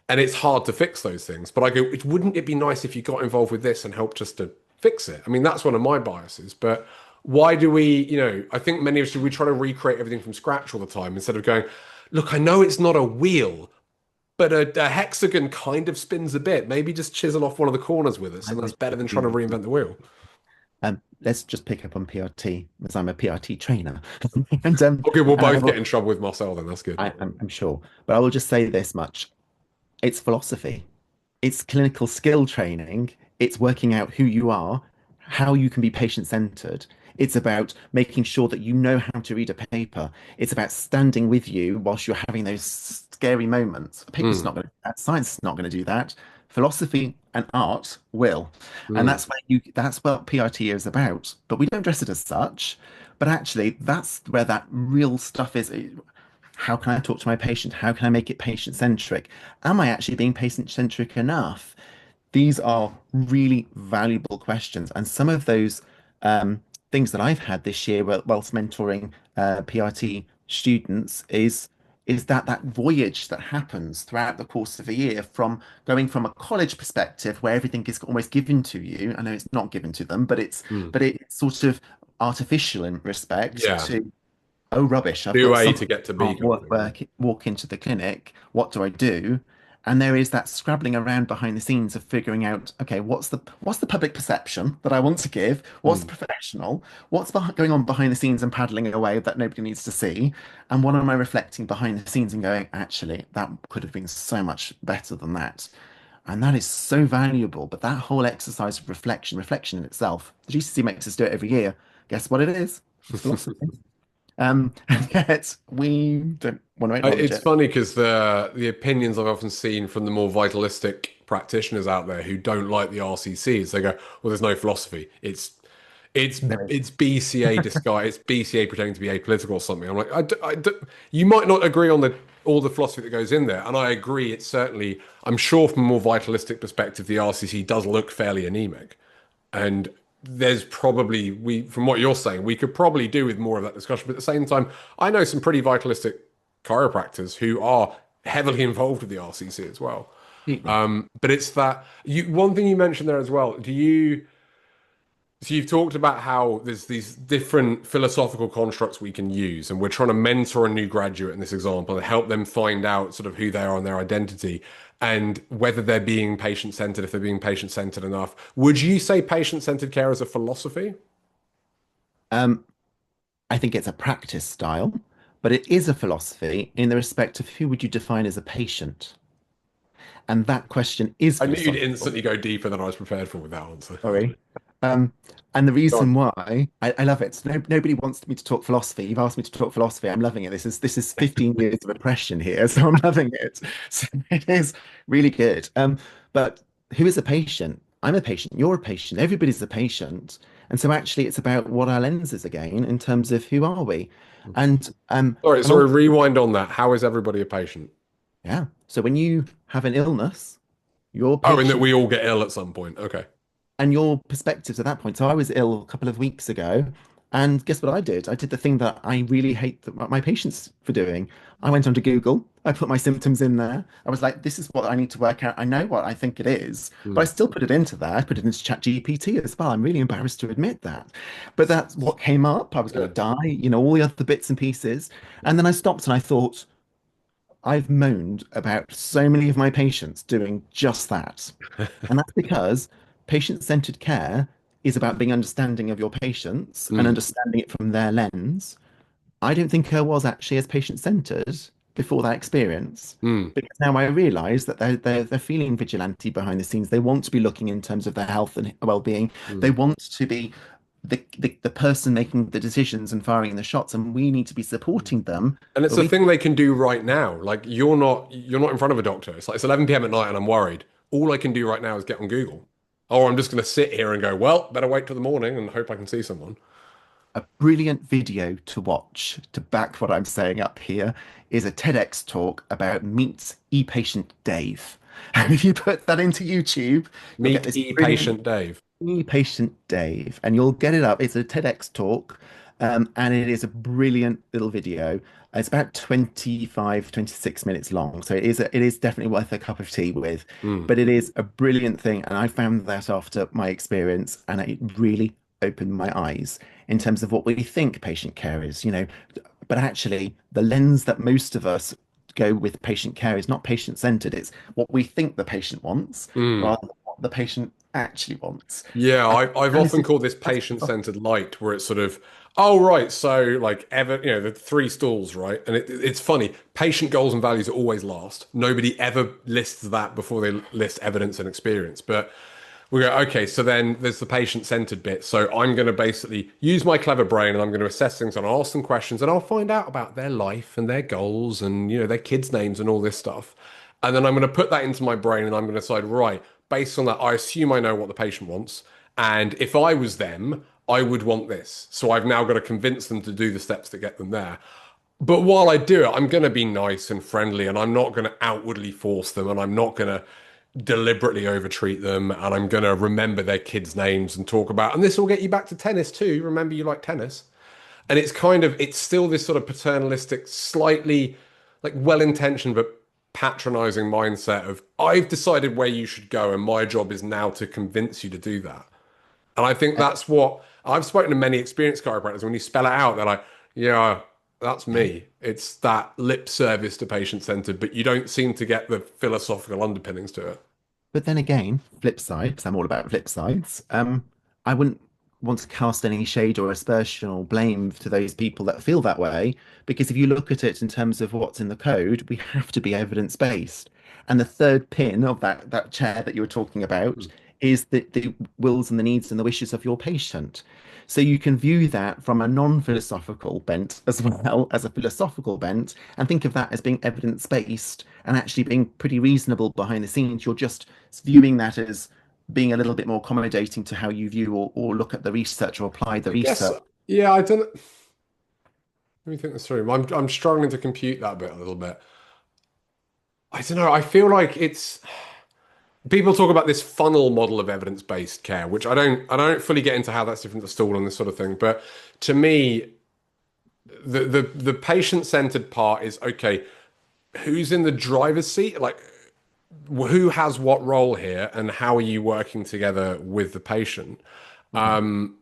And it's hard to fix those things. But I go, wouldn't it be nice if you got involved with this and helped us to fix it? I mean, that's one of my biases. But why do I think many of us, we try to recreate everything from scratch all the time instead of going, look, I know it's not a wheel, but a hexagon kind of spins a bit. Maybe just chisel off one of the corners with us, I and that's would better than agree trying to with you. reinvent the wheel. Let's just pick up on PRT as I'm a PRT trainer, and Okay, we'll I both get will, in trouble with Marcel then. That's good. I'm sure, but I will just say this much: it's philosophy, it's clinical skill training, it's working out who you are, how you can be patient-centered. It's about making sure that you know how to read a paper. It's about standing with you whilst you're having those scary moments. A paper's Mm, not going to do that. Science is not going to do that. Philosophy and art will. And mm. that's what PRT is about. But we don't dress it as such. But actually, that's where that real stuff is. How can I talk to my patient? How can I make it patient-centric? Am I actually being patient-centric enough? These are really valuable questions. And some of those things that I've had this year whilst mentoring PRT students is that voyage that happens throughout the course of a year from going from a college perspective where everything is almost given to you. I know it's not given to them, but Mm. it's sort of artificial in respect Yeah, to, oh rubbish, I've do got A to something get to I B can't kind of thing. walk into the clinic. What do I do? And there is that scrabbling around behind the scenes of figuring out, okay, what's the public perception that I want to give? What's the Mm. professional? What's going on behind the scenes and paddling away that nobody needs to see? And what am I reflecting behind the scenes and going, actually, that could have been so much better than that. And that is so valuable. But that whole exercise of reflection in itself, the GCC makes us do it every year. Guess what it is? It's philosophy. And yet we don't want to acknowledge It's it. funny because the opinions I've often seen from the more vitalistic practitioners out there who don't like the RCCs, they go, "Well, there's no philosophy. It's There is. it's BCA disguise. It's BCA pretending to be apolitical or something." I'm like, you might not agree on the all the philosophy that goes in there, and I agree. It's certainly, I'm sure, from a more vitalistic perspective, the RCC does look fairly anemic, and there's probably from what you're saying, we could probably do with more of that discussion. But at the same time, I know some pretty vitalistic chiropractors who are heavily involved with the RCC as well. Completely. But it's that one thing you mentioned there as well. So you've talked about how there's these different philosophical constructs we can use, and we're trying to mentor a new graduate in this example and help them find out sort of who they are and their identity and whether they're being patient-centered, if they're being patient-centered enough. Would you say patient-centered care is a philosophy? Um, I think it's a practice style, but it is a philosophy in the respect of who would you define as a patient? And that question is I knew you'd philosophical. instantly go deeper than I was prepared for with that answer. Sorry. Um, and the Go on. reason why I love it. No, nobody wants me to talk philosophy. You've asked me to talk philosophy. I'm loving it. This is 15 years of oppression here, so I'm loving it. So it is really good. But who is a patient? I'm a patient. You're a patient. Everybody's a patient. And so actually, it's about what our lens is again in terms of who are we, and Sorry, and sorry, also, rewind on that. How is everybody a patient? yeah. So when you have an illness, you're Oh, in that patient we all get ill at some point. Okay. and your perspectives at that point. So I was ill a couple of weeks ago, and guess what I did? I did the thing that I really hate my patients for doing. I went onto Google, I put my symptoms in there. I was like, this is what I need to work out. I know what I think it is, but I Hmm. still put it into there. I put it into ChatGPT as well. I'm really embarrassed to admit that. But that's what came up. I was going Yeah. to die, all the other bits and pieces. And then I stopped and I thought, I've moaned about so many of my patients doing just that. And that's because patient-centered care is about being understanding of your patients and Hmm. understanding it from their lens. I don't think I was actually as patient-centered before that experience. Hmm. Because now I realize that they're feeling vigilante behind the scenes. They want to be looking in terms of their health and well-being. They Hmm. want to be the person making the decisions and firing the shots, and we need to be supporting them. And it's But a we thing they can do right now. Like you're not in front of a doctor. It's like it's 11 p.m. at night and I'm worried. All I can do right now is get on Google. Or I'm just going to sit here and go, well, better wait till the morning and hope I can see someone. A brilliant video to watch to back what I'm saying up here is a TEDx talk about Meet e-patient Dave. And if you put that into YouTube, you'll get Meet this brilliant e-patient Dave. e-patient Dave, and you'll get it up. It's a TEDx talk, and it is a brilliant little video. It's about 25, 26 minutes long, so it is definitely worth a cup of tea with. Hmm. But it is a brilliant thing, and I found that after my experience, and it really opened my eyes in terms of what we think patient care is. But actually, the lens that most of us go with patient care is not patient-centered. It's what we think the patient wants Hmm. rather than what the patient actually wants. Yeah, And, I've and this often is called this that's patient-centered light, where it's sort of, oh right, so like ever, the three stools, right? And it's funny, patient goals and values are always last. Nobody ever lists that before they list evidence and experience. But we go, okay, so then there's the patient-centered bit. So I'm going to basically use my clever brain and I'm going to assess things and I'll ask them questions and I'll find out about their life and their goals and their kids' names and all this stuff. And then I'm going to put that into my brain and I'm going to decide, right, based on that, I assume I know what the patient wants. And if I was them, I would want this. So I've now got to convince them to do the steps that get them there. But while I do it, I'm going to be nice and friendly and I'm not going to outwardly force them and I'm not going to deliberately overtreat them and I'm going to remember their kids' names and talk about, and this will get you back to tennis too. Remember you like tennis. And it's still this sort of paternalistic, slightly like well-intentioned but patronizing mindset of I've decided where you should go and my job is now to convince you to do that. And I think that's what I've spoken to many experienced chiropractors. When you spell it out, they're like, yeah, that's me. It's that lip service to patient centered, but you don't seem to get the philosophical underpinnings to it. But then again, flip side, because I'm all about flip sides. I wouldn't want to cast any shade or aspersion or blame to those people that feel that way, because if you look at it in terms of what's in the code, we have to be evidence-based. And the third pin of that chair that you were talking about is the wills and the needs and the wishes of your patient. So you can view that from a non-philosophical bent as well as a philosophical bent, and think of that as being evidence-based and actually being pretty reasonable behind the scenes. You're just viewing that as being a little bit more accommodating to how you view or look at the research or apply the I guess, research. yeah, I don't. Let me think this through. I'm struggling to compute that bit a little bit. I don't know. I feel like it's people talk about this funnel model of evidence-based care, which I don't fully get into how that's different to stall and this sort of thing. But to me, the patient-centered part is okay, who's in the driver's seat? Like who has what role here and how are you working together with the patient? Mhm.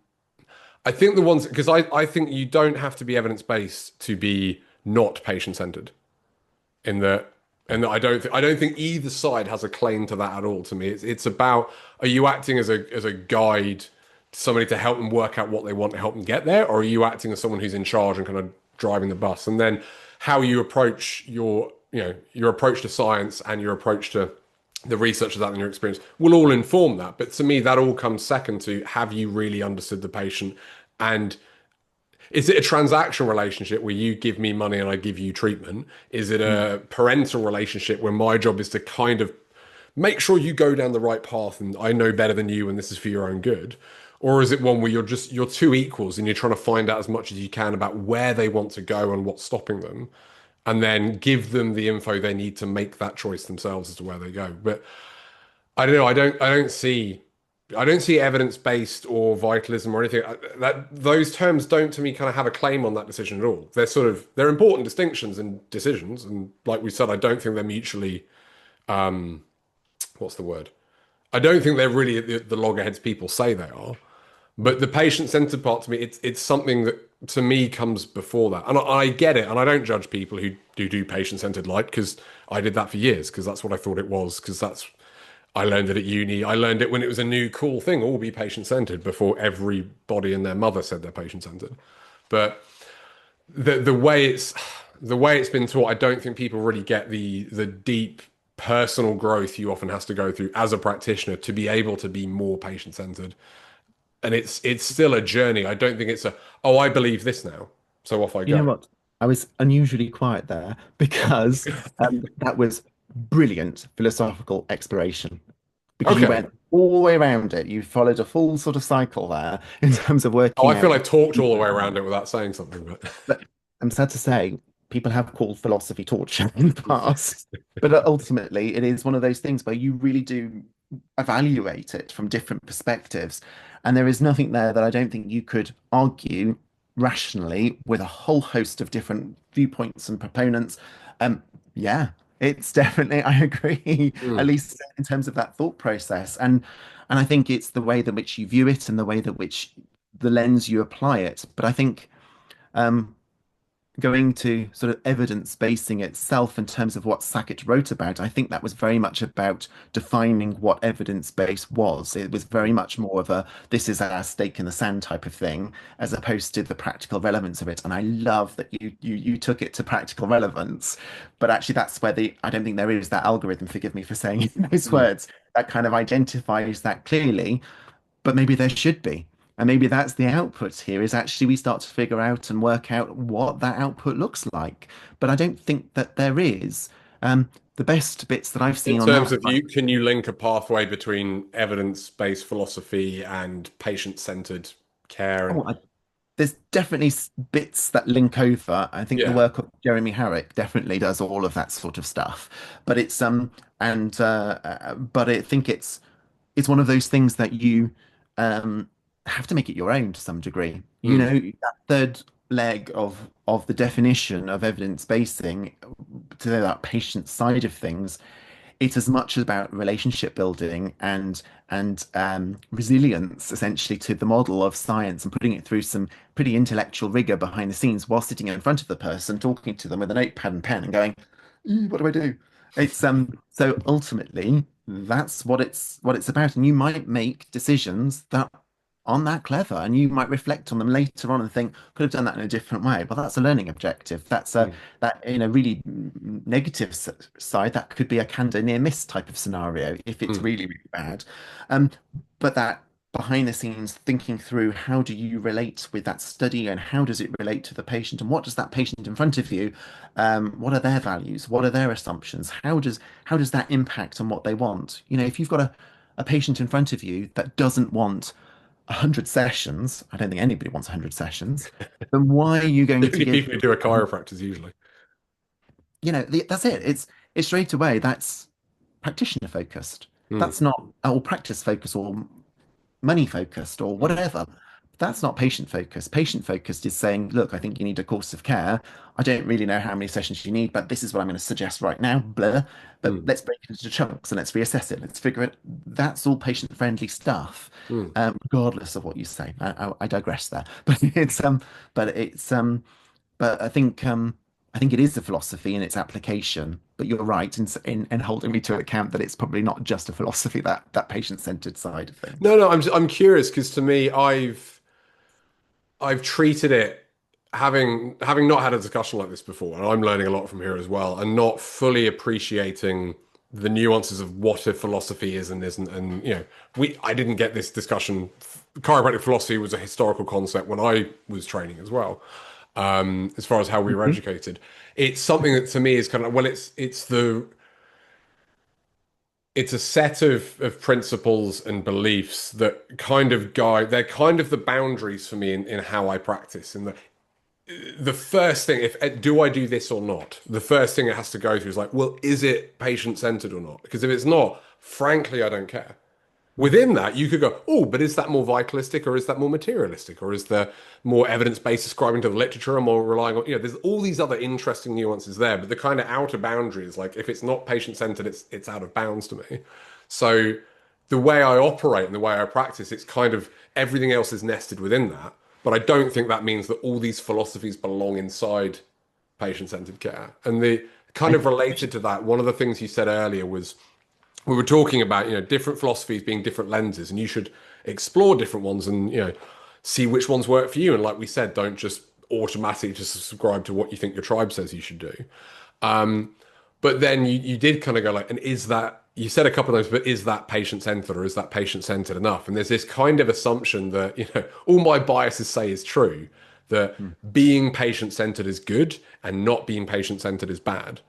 I think the ones because I think you don't have to be evidence-based to be not patient-centered in the and I don't think either side has a claim to that at all to me. It's about are you acting as a guide, somebody to help them work out what they want to help them get there, or are you acting as someone who's in charge and kind of driving the bus? And then how you approach your approach to science and your approach to the research of that and your experience will all inform that. But to me, that all comes second to have you really understood the patient and is it a transactional relationship where you give me money and I give you treatment? Is it Mm. a parental relationship where my job is to kind of make sure you go down the right path and I know better than you and this is for your own good? Or is it one where you're two equals and you're trying to find out as much as you can about where they want to go and what's stopping them, and then give them the info they need to make that choice themselves as to where they go? But I don't know. I don't see evidence-based or vitalism or anything. That those terms don't, to me, kind of have a claim on that decision at all. They're important distinctions and decisions, and like we said, I don't think they're mutually. What's the word? I don't think they're really the loggerheads people say they are. But the patient-centered part to me, it's something that to me comes before that, and I get it, and I don't judge people who do patient-centered light because I did that for years because that's what I thought it was because that's I learned it at uni. I learned it when it was a new cool thing, all be patient-centered before everybody and their mother said they're patient-centered. But the way it's been taught, I don't think people really get the deep personal growth you often has to go through as a practitioner to be able to be more patient-centered. And it's still a journey. I don't think it's I believe this now, so off I You know go. what? I was unusually quiet there because that was brilliant philosophical exploration because you Okay. went all the way around it. You followed a full sort of cycle there in terms of Oh, working I feel out. I talked all the way around it without saying something, but But I'm sad to say, people have called philosophy torture in the past. But ultimately, it is one of those things where you really do evaluate it from different perspectives. And there is nothing there that I don't think you could argue rationally with a whole host of different viewpoints and proponents. Um, yeah, it's definitely, I agree, at Mm. least in terms of that thought process. And I think it's the way that which you view it and the way that which the lens you apply it. But I think um, going to sort of evidence basing itself in terms of what Sackett wrote about, I think that was very much about defining what evidence base was. It was very much more of a this is our stake in the sand type of thing, as opposed to the practical relevance of it. And I love that you took it to practical relevance, but actually that's where the I don't think there is that algorithm, forgive me for saying those Mm. words, that kind of identifies that clearly, but maybe there should be. And maybe that's the output here is actually we start to figure out and work out what that output looks like. But I don't think that there is. The best bits that I've In seen on terms that of can you link a pathway between evidence-based philosophy and patient-centered care? And oh, there's definitely bits that link over. I think the yeah, work of Jeremy Harrick definitely does all of that sort of stuff. But it's and but I think it's one of those things that you um, have to make it your own to some degree. You mm, know, that third leg of the definition of evidence basing to that patient side of things, it's as much about relationship building and resilience essentially to the model of science and putting it through some pretty intellectual rigor behind the scenes while sitting in front of the person, talking to them with a notepad and pen and going, what do I do? It's so ultimately that's what it's about. And you might make decisions that aren't that clever, and you might reflect on them later on and think, could have done that in a different way. But that's a learning objective. That's a Mm, that in a really negative side, that could be a Kanda near miss type of scenario if it's mm, really, really bad. Um, but that behind the scenes thinking through how do you relate with that study and how does it relate to the patient and what does that patient in front of you, what are their values, what are their assumptions, how does that impact on what they want? If you've got a patient in front of you that doesn't want 100 sessions, I don't think anybody wants 100 sessions, then why are you the going to only give people who them, do a chiropractors usually. that's it. It's straight away, that's practitioner focused. Mm, That's not, or practice focused or money focused or mm, whatever. That's not patient focused. Patient focused is saying, look, I think you need a course of care. I don't really know how many sessions you need, but this is what I'm going to suggest right now. Blah. But mm, let's break it into chunks and let's reassess it. Let's figure it. That's all patient friendly stuff, mm. regardless of what you say. I digress there, but but I think it is a philosophy in its application. But you're right in holding me to account that it's probably not just a philosophy, that patient-centered side of No, things. no, I'm curious because to me, I've treated it having not had a discussion like this before, and I'm learning a lot from here as well, and not fully appreciating the nuances of what a philosophy is and isn't. And I didn't get this discussion. Chiropractic philosophy was a historical concept when I was training as well. As far as how we were Mhm. educated, it's something that to me is kind of well, it's a set of principles and beliefs that kind of guide, they're kind of the boundaries for me in how I practice. And the first thing, if do I do this or not? The first thing it has to go through is like, well, is it patient centered or not? Because if it's not, frankly, I don't care. Within that, you could go, oh, but is that more vitalistic or is that more materialistic? Or is there more evidence-based ascribing to the literature and more relying on, there's all these other interesting nuances there, but the kind of outer boundary is like, if it's not patient-centered, it's out of bounds to me. So the way I operate and the way I practice, it's kind of everything else is nested within that. But I don't think that means that all these philosophies belong inside patient-centered care. And the kind I, of related to that, one of the things you said earlier was we were talking about different philosophies being different lenses, and you should explore different ones and see which ones work for you. And like we said, don't just automatically just subscribe to what you think your tribe says you should do. But then you did kind of go like, and is that, you said a couple of times, but is that patient centered or is that patient centered enough? And there's this kind of assumption that all my biases say is true, that Hmm. being patient centered is good and not being patient centered is bad.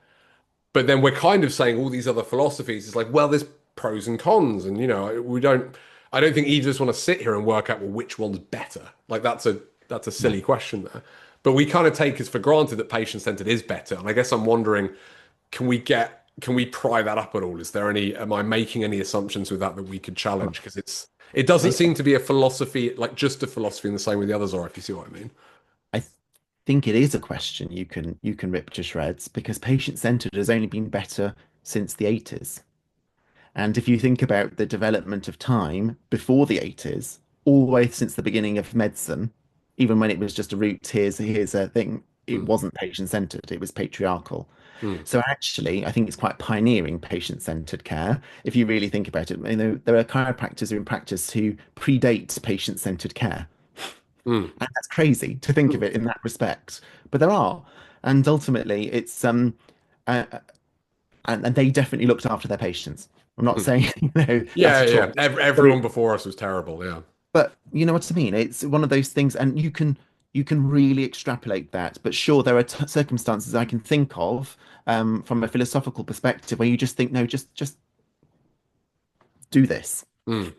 But then we're kind of saying all these other philosophies is like, well, there's pros and cons, and I don't think either of us want to sit here and work out well which one's better. Like that's a No. silly question there. But we kind of take as for granted that patient centered is better, and I guess I'm wondering, can we pry that up at all? Is there any? Am I making any assumptions with that we could Well, challenge? Because it doesn't I, seem to be a philosophy like just a philosophy in the same way the others are. If you see what I mean. I think it is a question you can rip to shreds because patient-centered has only been better since the 80s. And if you think about the development of time before the 80s, all the way since the beginning of medicine, even when it was just a route, here's a thing, it Hmm. wasn't patient-centered, it was patriarchal. Hmm. So actually, I think it's quite pioneering patient-centered care. If you really think about it, there are chiropractors in practice who predate patient-centered care. Hmm. And that's crazy to think of Hmm. it in that respect, but there are. And ultimately, it's uh, and they definitely looked after their patients. I'm not Hmm. saying that's Yeah, a yeah. choice, but Everyone before us was terrible. Yeah. you know what I mean. It's one of those things, and you can really extrapolate that. But sure, there are circumstances I can think of from a philosophical perspective where you just think, no, just do this. Hmm.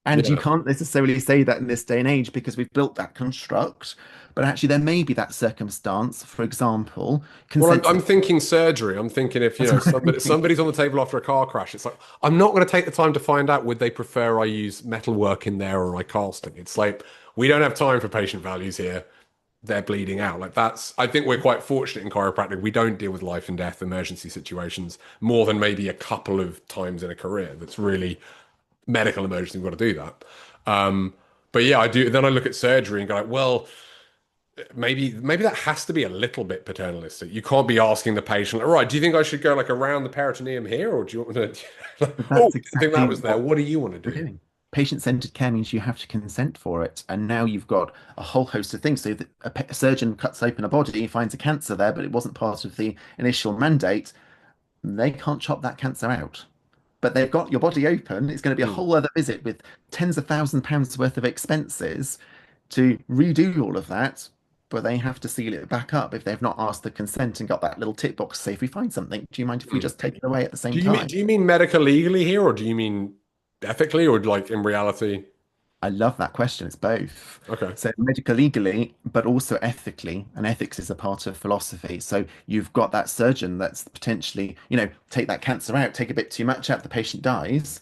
And you Yeah. can't necessarily say that in this day and age because we've built that construct. But actually, there may be that circumstance. For example, Well, I'm consensus. thinking surgery. I'm thinking if That's what I'm thinking. somebody's on the table after a car crash, it's like I'm not going to take the time to find out would they prefer I use metalwork in there or I casting. It's like we don't have time for patient values here. They're bleeding out. Like that's. I think we're quite fortunate in chiropractic. We don't deal with life and death emergency situations more than maybe a couple of times in a career. That's really medical emergency. We've got to do that. But yeah, I do. Then I look at surgery and go like, well. Maybe that has to be a little bit paternalistic. You can't be asking the patient, all right, do you think I should go like around the peritoneum here, or do you want me to? But Oh, that's didn't think that exactly was there. what What do you want to we're do? doing. patient-centered care means you have to consent for it, and now you've got a whole host of things. So that a surgeon cuts open a body, finds a cancer there, but it wasn't part of the initial mandate. They can't chop that cancer out. But they've got your body open. It's going to be a Mm. whole other visit with tens of thousands of pounds worth of expenses to redo all of that. But they have to seal it back up if they've not asked the consent and got that little tick box to say, if we find something, do you mind if we Mm. just take it away at the same Do you mean time? do you mean medical legally here, or do you mean ethically, or like in reality? I love that question. It's both. Okay. So medical legally, but also ethically, and ethics is a part of philosophy. So you've got that surgeon that's potentially, take that cancer out, take a bit too much out, the patient dies.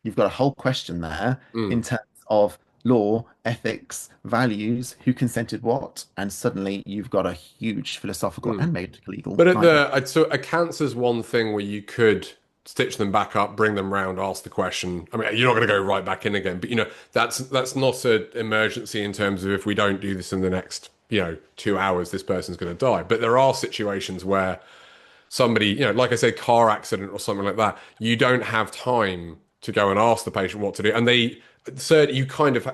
You've got a whole question there Mm. in terms of law, ethics, values, who consented what, and suddenly you've got a huge philosophical Mm. and medical legal But nightmare. so a cancer's one thing where you could stitch them back up, bring them round, ask the question. I mean, you're not going to go right back in again, but that's not an emergency in terms of if we don't do this in the next 2 hours, this person's going to die. But there are situations where somebody, like I said, car accident or something like that, you don't have time to go and ask the patient what to do, and you kind of.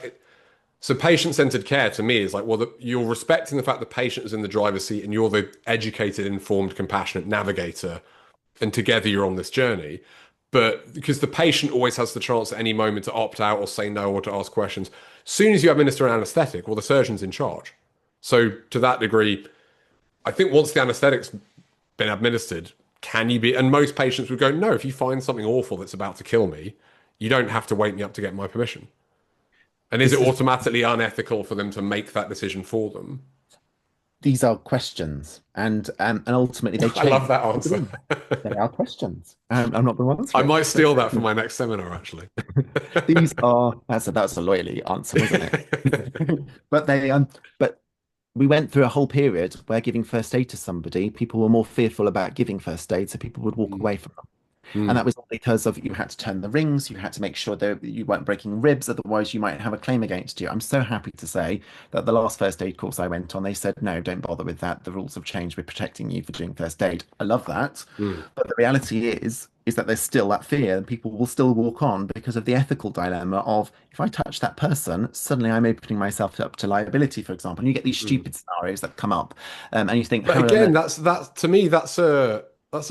So patient-centered care to me is like, well, you're respecting the fact the patient is in the driver's seat and you're the educated, informed, compassionate navigator, and together you're on this journey. But because the patient always has the chance at any moment to opt out or say no or to ask questions. As soon as you administer an anesthetic, well, the surgeon's in charge. So to that degree, I think once the anesthetic's been administered, can you be? And most patients would go, no, if you find something awful that's about to kill me, you don't have to wake me up to get my permission. And is it This is automatically unethical for them to make that decision for them? These are questions, and ultimately they I change. love that answer. They are questions. I'm not the one I answer it. might steal that for my next seminar, actually. These are that's a loyally answer, wasn't it? But but we went through a whole period where giving first aid to somebody, people were more fearful about giving first aid, so people would walk Mm, away from them. And mm, that was all because of you had to turn the rings, you had to make sure that you weren't breaking ribs, otherwise you might have a claim against you. I'm so happy to say that the last first aid course I went on, they said, no, don't bother with that. The rules have changed. We're protecting you for doing first aid. I love that. mm. But the reality is that there's still that fear and people will still walk on because of the ethical dilemma of if I touch that person, suddenly I'm opening myself up to liability, for example. And you get these Mm. stupid scenarios that come up, and you think, But how on again, earth? that's to me, that's a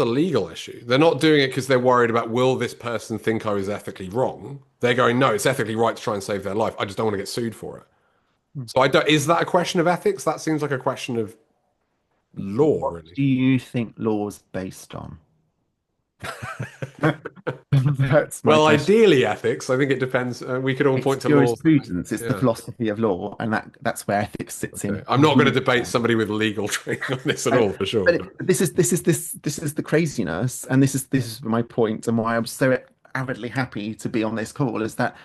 legal issue. They're not doing it because they're worried about will this person think I was ethically wrong. They're going, no, it's ethically right to try and save their life. I just don't want to get sued for it. So I don't, is that a question of ethics? That seems like a question of law, What really. do you think law's based on? That's my Well, question. ideally ethics. I think it depends. We could all It's point to laws. jurisprudence, it's the Yeah. philosophy of law, and that's where ethics sits Okay. in I'm not going to really debate well. somebody with legal training on this at And, all, for sure. but this is the craziness, and this is my point, and why I'm so avidly happy to be on this call is that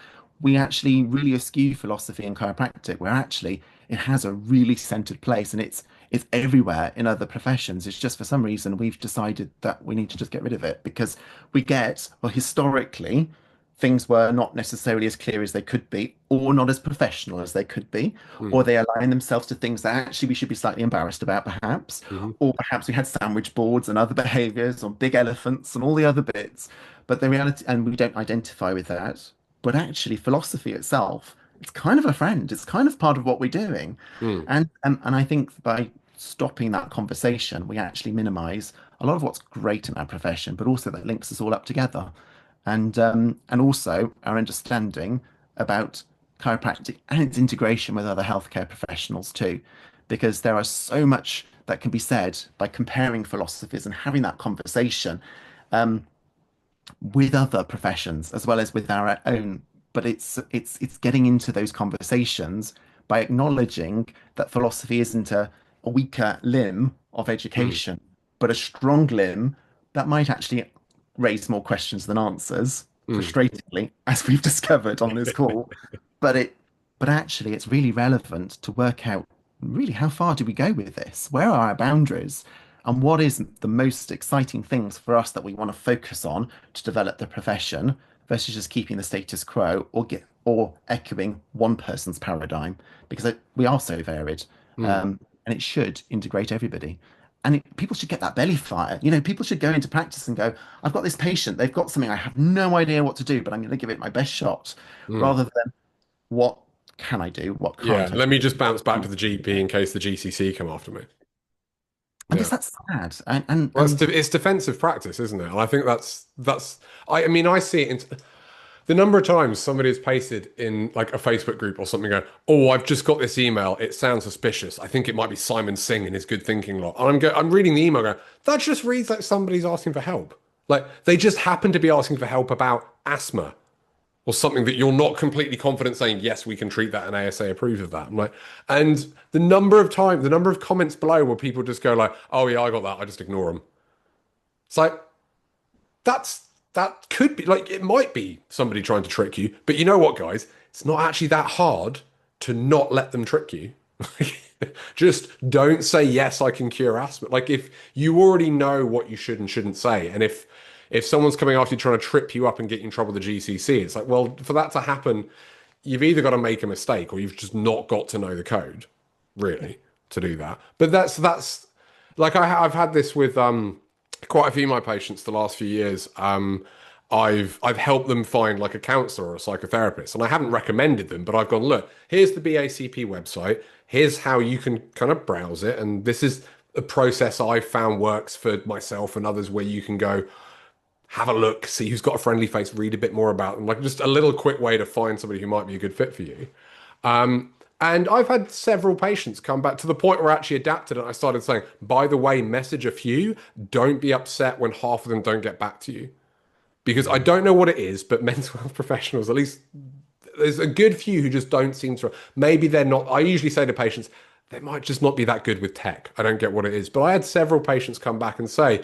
we actually really eschew philosophy and chiropractic, where actually it has a really centered place, and it's everywhere in other professions. It's just for some reason we've decided that we need to just get rid of it because well, historically, things were not necessarily as clear as they could be, or not as professional as they could be, Hmm. or they align themselves to things that actually we should be slightly embarrassed about, perhaps, Mhm. or perhaps we had sandwich boards and other behaviors, or big elephants and all the other bits. But the reality, and we don't identify with that, but actually, philosophy itself, it's kind of a friend. It's kind of part of what we're doing, Hmm. and I think by stopping that conversation, we actually minimize a lot of what's great in our profession, but also that links us all up together, and also our understanding about chiropractic and its integration with other healthcare professionals too, because there are so much that can be said by comparing philosophies and having that conversation with other professions as well as with our own. But it's getting into those conversations by acknowledging that philosophy isn't a weaker limb of Hmm. education, but a strong limb that might actually raise more questions than answers, Hmm. frustratingly, as we've discovered on this call. But actually it's really relevant to work out really how far do we go with this? Where are our boundaries? And what is the most exciting things for us that we want to focus on to develop the profession versus just keeping the status quo or echoing one person's paradigm because we are so varied, Hmm. and it should integrate everybody. People should get that belly fire. People should go into practice and go, I've got this patient, they've got something, I have no idea what to do, but I'm going to give it my best shot, Mm. rather than what can I do? What Yeah, can't I let me just bounce back do? to the GP in case the GCC come after me. And Yeah. this that's sad. And Well, and it's defensive practice, isn't it? And I think that's. I mean, I see it in the number of times somebody has pasted in like a Facebook group or something, going, "Oh, I've just got this email. It sounds suspicious. I think it might be Simon Singh and his good thinking lot." And I'm reading the email, going, "That just reads like somebody's asking for help. Like they just happen to be asking for help about asthma." Or something that you're not completely confident saying, yes, we can treat that and ASA approves of that. I'm like, and the number of comments below where people just go like, oh yeah, I got that. I just ignore them. It's like, that could be like, it might be somebody trying to trick you. But you know what, guys? It's not actually that hard to not let them trick you. Just don't say, yes, I can cure asthma. Like if you already know what you should and shouldn't say, and if someone's coming after you trying to trip you up and get you in trouble with the GCC, it's like, well, for that to happen, you've either got to make a mistake or you've just not got to know the code, really, to do that. But that's like I've had this with quite a few of my patients the last few years. I've helped them find like a counselor or a psychotherapist, and I haven't recommended them, but I've gone, look, here's the BACP website. Here's how you can kind of browse it, and this is a process I found works for myself and others, where you can go have a look, see who's got a friendly face, read a bit more about them, like just a little quick way to find somebody who might be a good fit for you. And I've had several patients come back to the point where I actually adapted and I started saying, by the way, message a few. Don't be upset when half of them don't get back to you. Because I don't know what it is, but mental health professionals, at least there's a good few who just don't seem to. Maybe they're not. I usually say to patients, they might just not be that good with tech. I don't get what it is. But I had several patients come back and say,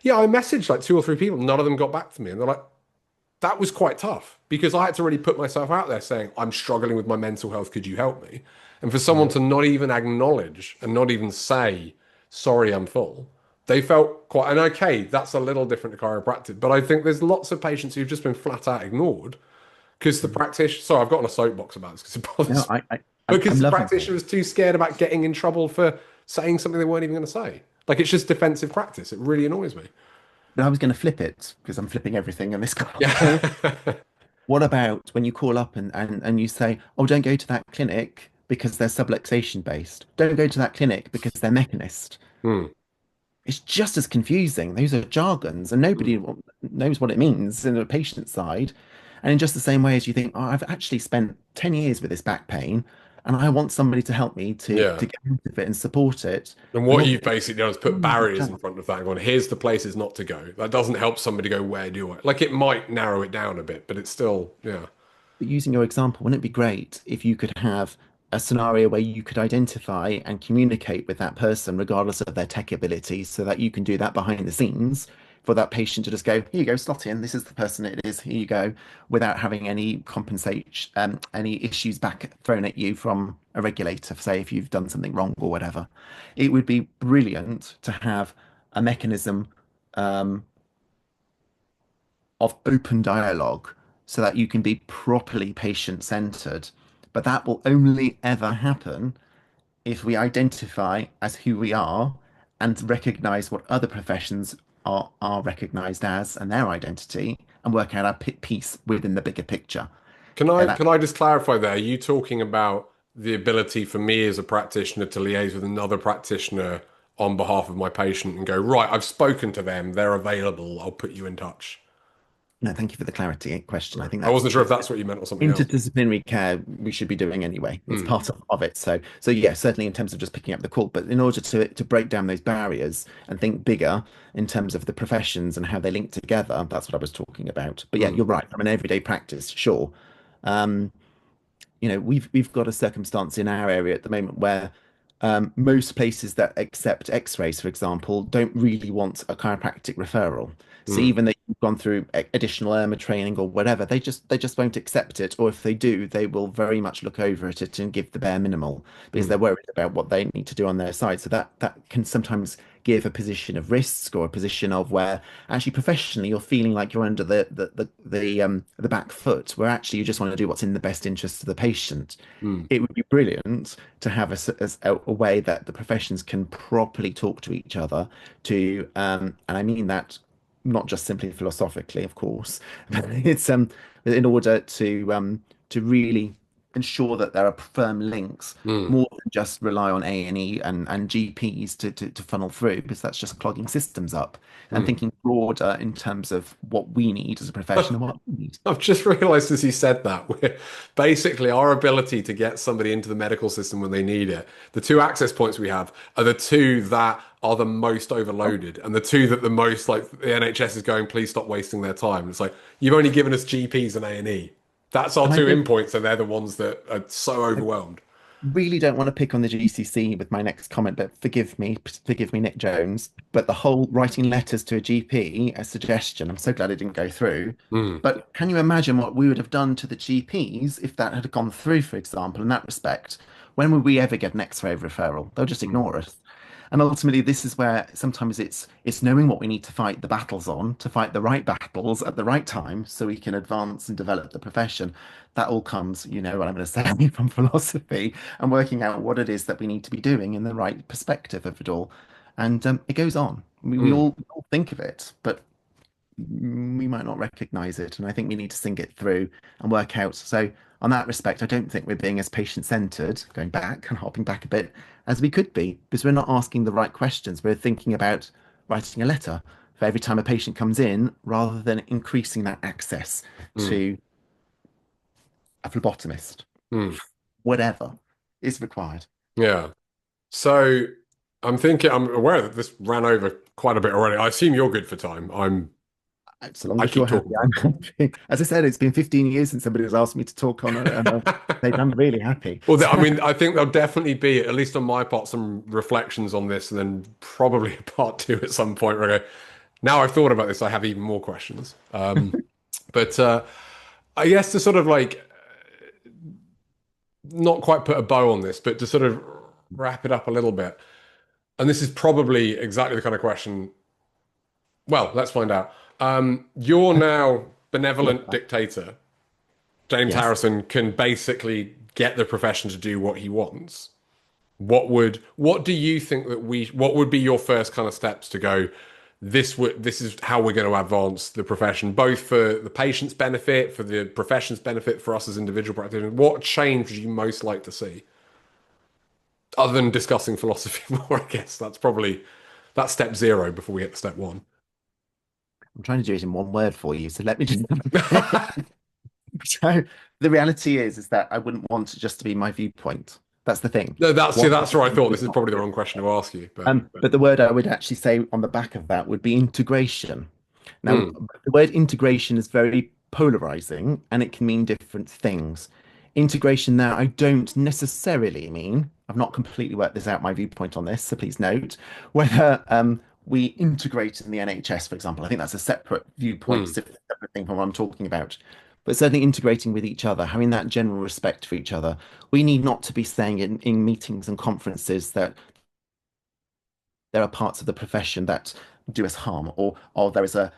yeah, I messaged like two or three people. None of them got back to me. And they're like, that was quite tough because I had to really put myself out there saying, I'm struggling with my mental health. Could you help me? And for someone to not even acknowledge and not even say, sorry, I'm full, they felt quite, and okay, that's a little different to chiropractic, but I think there's lots of patients who've just been flat out ignored because the practitioner, sorry, I've got on a soapbox about this because it no, bothers me, I'm because the loving practitioner was too scared about getting in trouble for saying something they weren't even going to say. Like it's just defensive practice. It really annoys me. But I was going to flip it because I'm flipping everything in this call. Yeah. What about when you call up and you say, oh, don't go to that clinic because they're subluxation based. Don't go to that clinic because they're mechanist. Hmm. It's just as confusing. Those are jargons, and nobody knows what it means in the patient side. And in just the same way as you think, oh, I've actually spent 10 years with this back pain, and I want somebody to help me to Yeah. get out of it and support it. And And what all you've basically done is put barriers in but front of that and gone, here's the places not to go. That doesn't help somebody go, where do I? Like it might narrow it down a bit, but it's still, yeah. using your example, wouldn't it be great if you could have a scenario where you could identify and communicate with that person, regardless of their tech abilities, so that you can do that behind the scenes for that patient to just go, here you go, slot in. This is the person it is. Here you go, without having any any issues back thrown at you from a regulator, say if you've done something wrong or whatever. It would be brilliant to have a mechanism um, of open dialogue so that you can be properly patient centered. But that will only ever happen if we identify as who we are and recognize what other professions are recognized as and their identity and work out our piece within the bigger picture. And that, Can I just clarify there? Are you talking about the ability for me as a practitioner to liaise with another practitioner on behalf of my patient and go, right, I've spoken to them, they're available, I'll put you in touch. no, thank you for the clarity question. I No. think I that's wasn't sure if that's what you meant or something else. interdisciplinary care we should be doing anyway. It's Hmm. part of it. So yeah, certainly in terms of just picking up the call, but in order to break down those barriers and think bigger in terms of the professions and how they link together, that's what I was talking about. But yeah, Hmm. you're right. From an everyday practice, sure. Um, we've got a circumstance in our area at the moment where most places that accept X-rays, for example, don't really want a chiropractic referral. So Hmm. even though you've gone through additional IRMA training or whatever, they just won't accept it. Or if they do, they will very much look over at it and give the bare minimal because Hmm. they're worried about what they need to do on their side. So that can sometimes give a position of risk or a position of where actually professionally you're feeling like you're under the back foot, where actually you just want to do what's in the best interest of the patient. Mm. It would be brilliant to have a way that the professions can properly talk to each other and I mean that not just simply philosophically, of course, but it's in order to really ensure that there are firm links Mm. more than just rely on A&E and GPs to funnel through, because that's just clogging systems up, and Mm. thinking broader in terms of what we need as a profession and what we need. I've just realized as you said that, we're basically our ability to get somebody into the medical system when they need it. The two access points we have are the two that are the most overloaded, and the two that the most like the NHS is going, please stop wasting their time. It's like you've only given us GPs and A&E. That's our And I two think endpoints, and they're the ones that are so I overwhelmed. really don't want to pick on the GCC with my next comment, but forgive me, Nick Jones. But the whole writing letters to a GP, a suggestion, I'm so glad it didn't go through. Mm. But can you imagine what we would have done to the GPs if that had gone through, for example, in that respect? When would we ever get an X-ray referral? They'll just Mm. ignore us. And ultimately, this is where sometimes it's knowing what we need to fight the battles on, to fight the right battles at the right time, so we can advance and develop the profession. That all comes, you know what I'm going to say, from philosophy and working out what it is that we need to be doing in the right perspective of it all. And it goes on. Mm. We all think of it, but we might not recognize it. And I think we need to think it through and work out. So, on that respect, I don't think we're being as patient-centered, going back and hopping back a bit, as we could be, because we're not asking the right questions. We're thinking about writing a letter for every time a patient comes in, rather than increasing that access Mm. to a phlebotomist, Mm. whatever is required. Yeah. So I'm thinking, I'm aware that this ran over quite a bit already. I assume you're good for time. So long I as you're keep happy, talking. I'm happy. As I said, it's been 15 years since somebody has asked me to talk on it, and I'm really happy. Well, I mean, I think there'll definitely be, at least on my part, some reflections on this, and then probably a part two at some point where I go, now I've thought about this, I have even more questions. But I guess to sort of like not quite put a bow on this, but to sort of wrap it up a little bit. And this is probably exactly the kind of question. Well, let's find out. You're now Love benevolent that. dictator. James Yes. Harrison can basically get the profession to do what he wants. What do you think that what would be your first kind of steps to go, this is how we're going to advance the profession, both for the patient's benefit, for the profession's benefit, for us as individual practitioners? What change would you most like to see? Other than discussing philosophy more, I guess that's step zero before we get to step one. I'm trying to do it in one word for you, so let me just. So the reality is that I wouldn't want it just to be my viewpoint. That's the thing. No, see, What that's where I thought this is probably the wrong question to ask you, but but the word I would actually say on the back of that would be integration. Now, mm, the word integration is very polarizing and it can mean different things. Integration now, I don't necessarily mean, I've not completely worked this out, my viewpoint on this, so please note, whether we integrate in the NHS, for example. I think that's a separate viewpoint, mm, separate thing from what I'm talking about. But certainly integrating with each other, having that general respect for each other. We need not to be saying in meetings and conferences that there are parts of the profession that do us harm, or there is a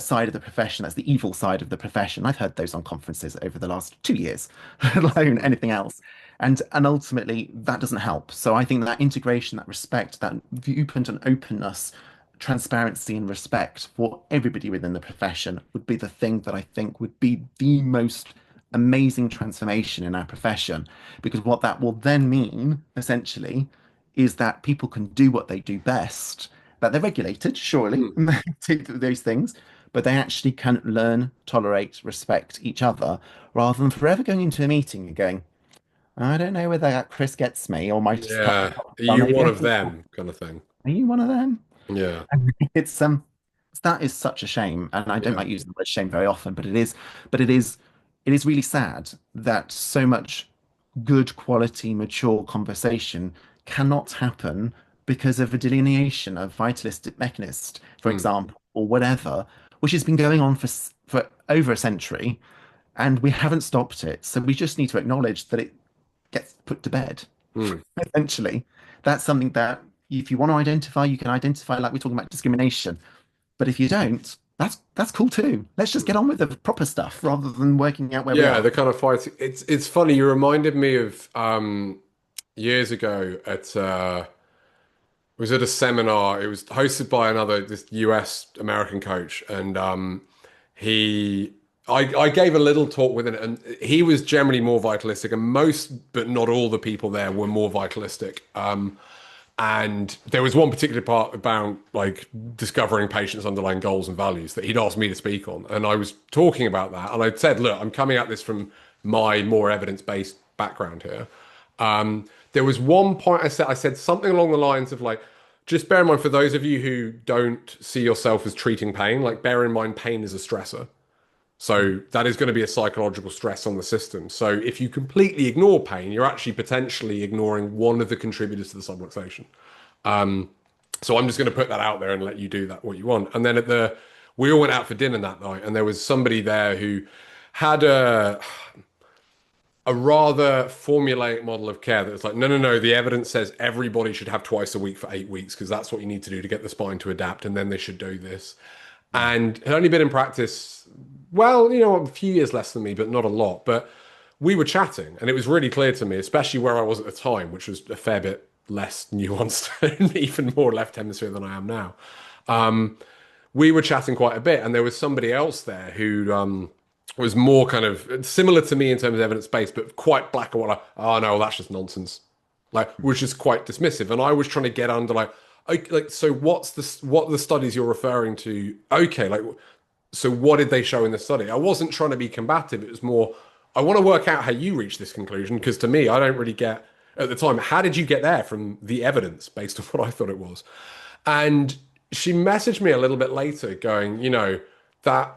side of the profession that's the evil side of the profession. I've heard those on conferences over the last 2 years, let alone anything else. And ultimately that doesn't help. So I think that integration, that respect, that viewpoint and openness, transparency and respect for everybody within the profession would be the thing that I think would be the most amazing transformation in our profession. Because what that will then mean, essentially, is that people can do what they do best, that they're regulated, surely, mm. to do those things, but they actually can learn, tolerate, respect each other, rather than forever going into a meeting and going, I don't know whether that Chris gets me or my Yeah. Are or you maybe one I of think, them kind of thing? are you one of them? Yeah. It's that is such a shame, and I don't Yeah. like using the word shame very often, but it is really sad that so much good quality, mature conversation cannot happen because of a delineation of vitalistic mechanist, for Mm, example, or whatever, which has been going on for over a century, and we haven't stopped it. So we just need to acknowledge that it gets put to bed. mm, Essentially, that's something that. if you want to identify, you can identify like we're talking about discrimination. But if you don't, that's cool too. Let's just get on with the proper stuff rather than working out where we Yeah, are. the kind of fight. It's funny. You reminded me of years ago at was at a seminar. It was hosted by another this US American coach, and he I gave a little talk with it, and he was generally more vitalistic, and most but not all the people there were more vitalistic. And there was one particular part about like discovering patients' underlying goals and values that he'd asked me to speak on. And I was talking about that. And I'd said, look, I'm coming at this from my more evidence-based background here. There was one point I said something along the lines of like, just bear in mind for those of you who don't see yourself as treating pain, like bear in mind pain is a stressor. So that is going to be a psychological stress on the system. So if you completely ignore pain, you're actually potentially ignoring one of the contributors to the subluxation. So I'm just going to put that out there and let you do that what you want. And then we all went out for dinner that night, and there was somebody there who had a rather formulaic model of care that was like, no, no, no, the evidence says everybody should have twice a week for 8 weeks because that's what you need to do to get the spine to adapt, and then they should do this. And had only been in practice, well, a few years less than me, but not a lot. But we were chatting, and it was really clear to me, especially where I was at the time, which was a fair bit less nuanced and even more left hemisphere than I am now. We were chatting quite a bit, and there was somebody else there who was more kind of similar to me in terms of evidence based, but quite black and white. Like, oh no, that's just nonsense. Like, was just quite dismissive, and I was trying to get under like, okay, like, so what are the studies you're referring to? Okay, like, so what did they show in the study? I wasn't trying to be combative. It was more, I want to work out how you reach this conclusion because to me, I don't really get at the time. How did you get there from the evidence based on what I thought it was? And she messaged me a little bit later going, that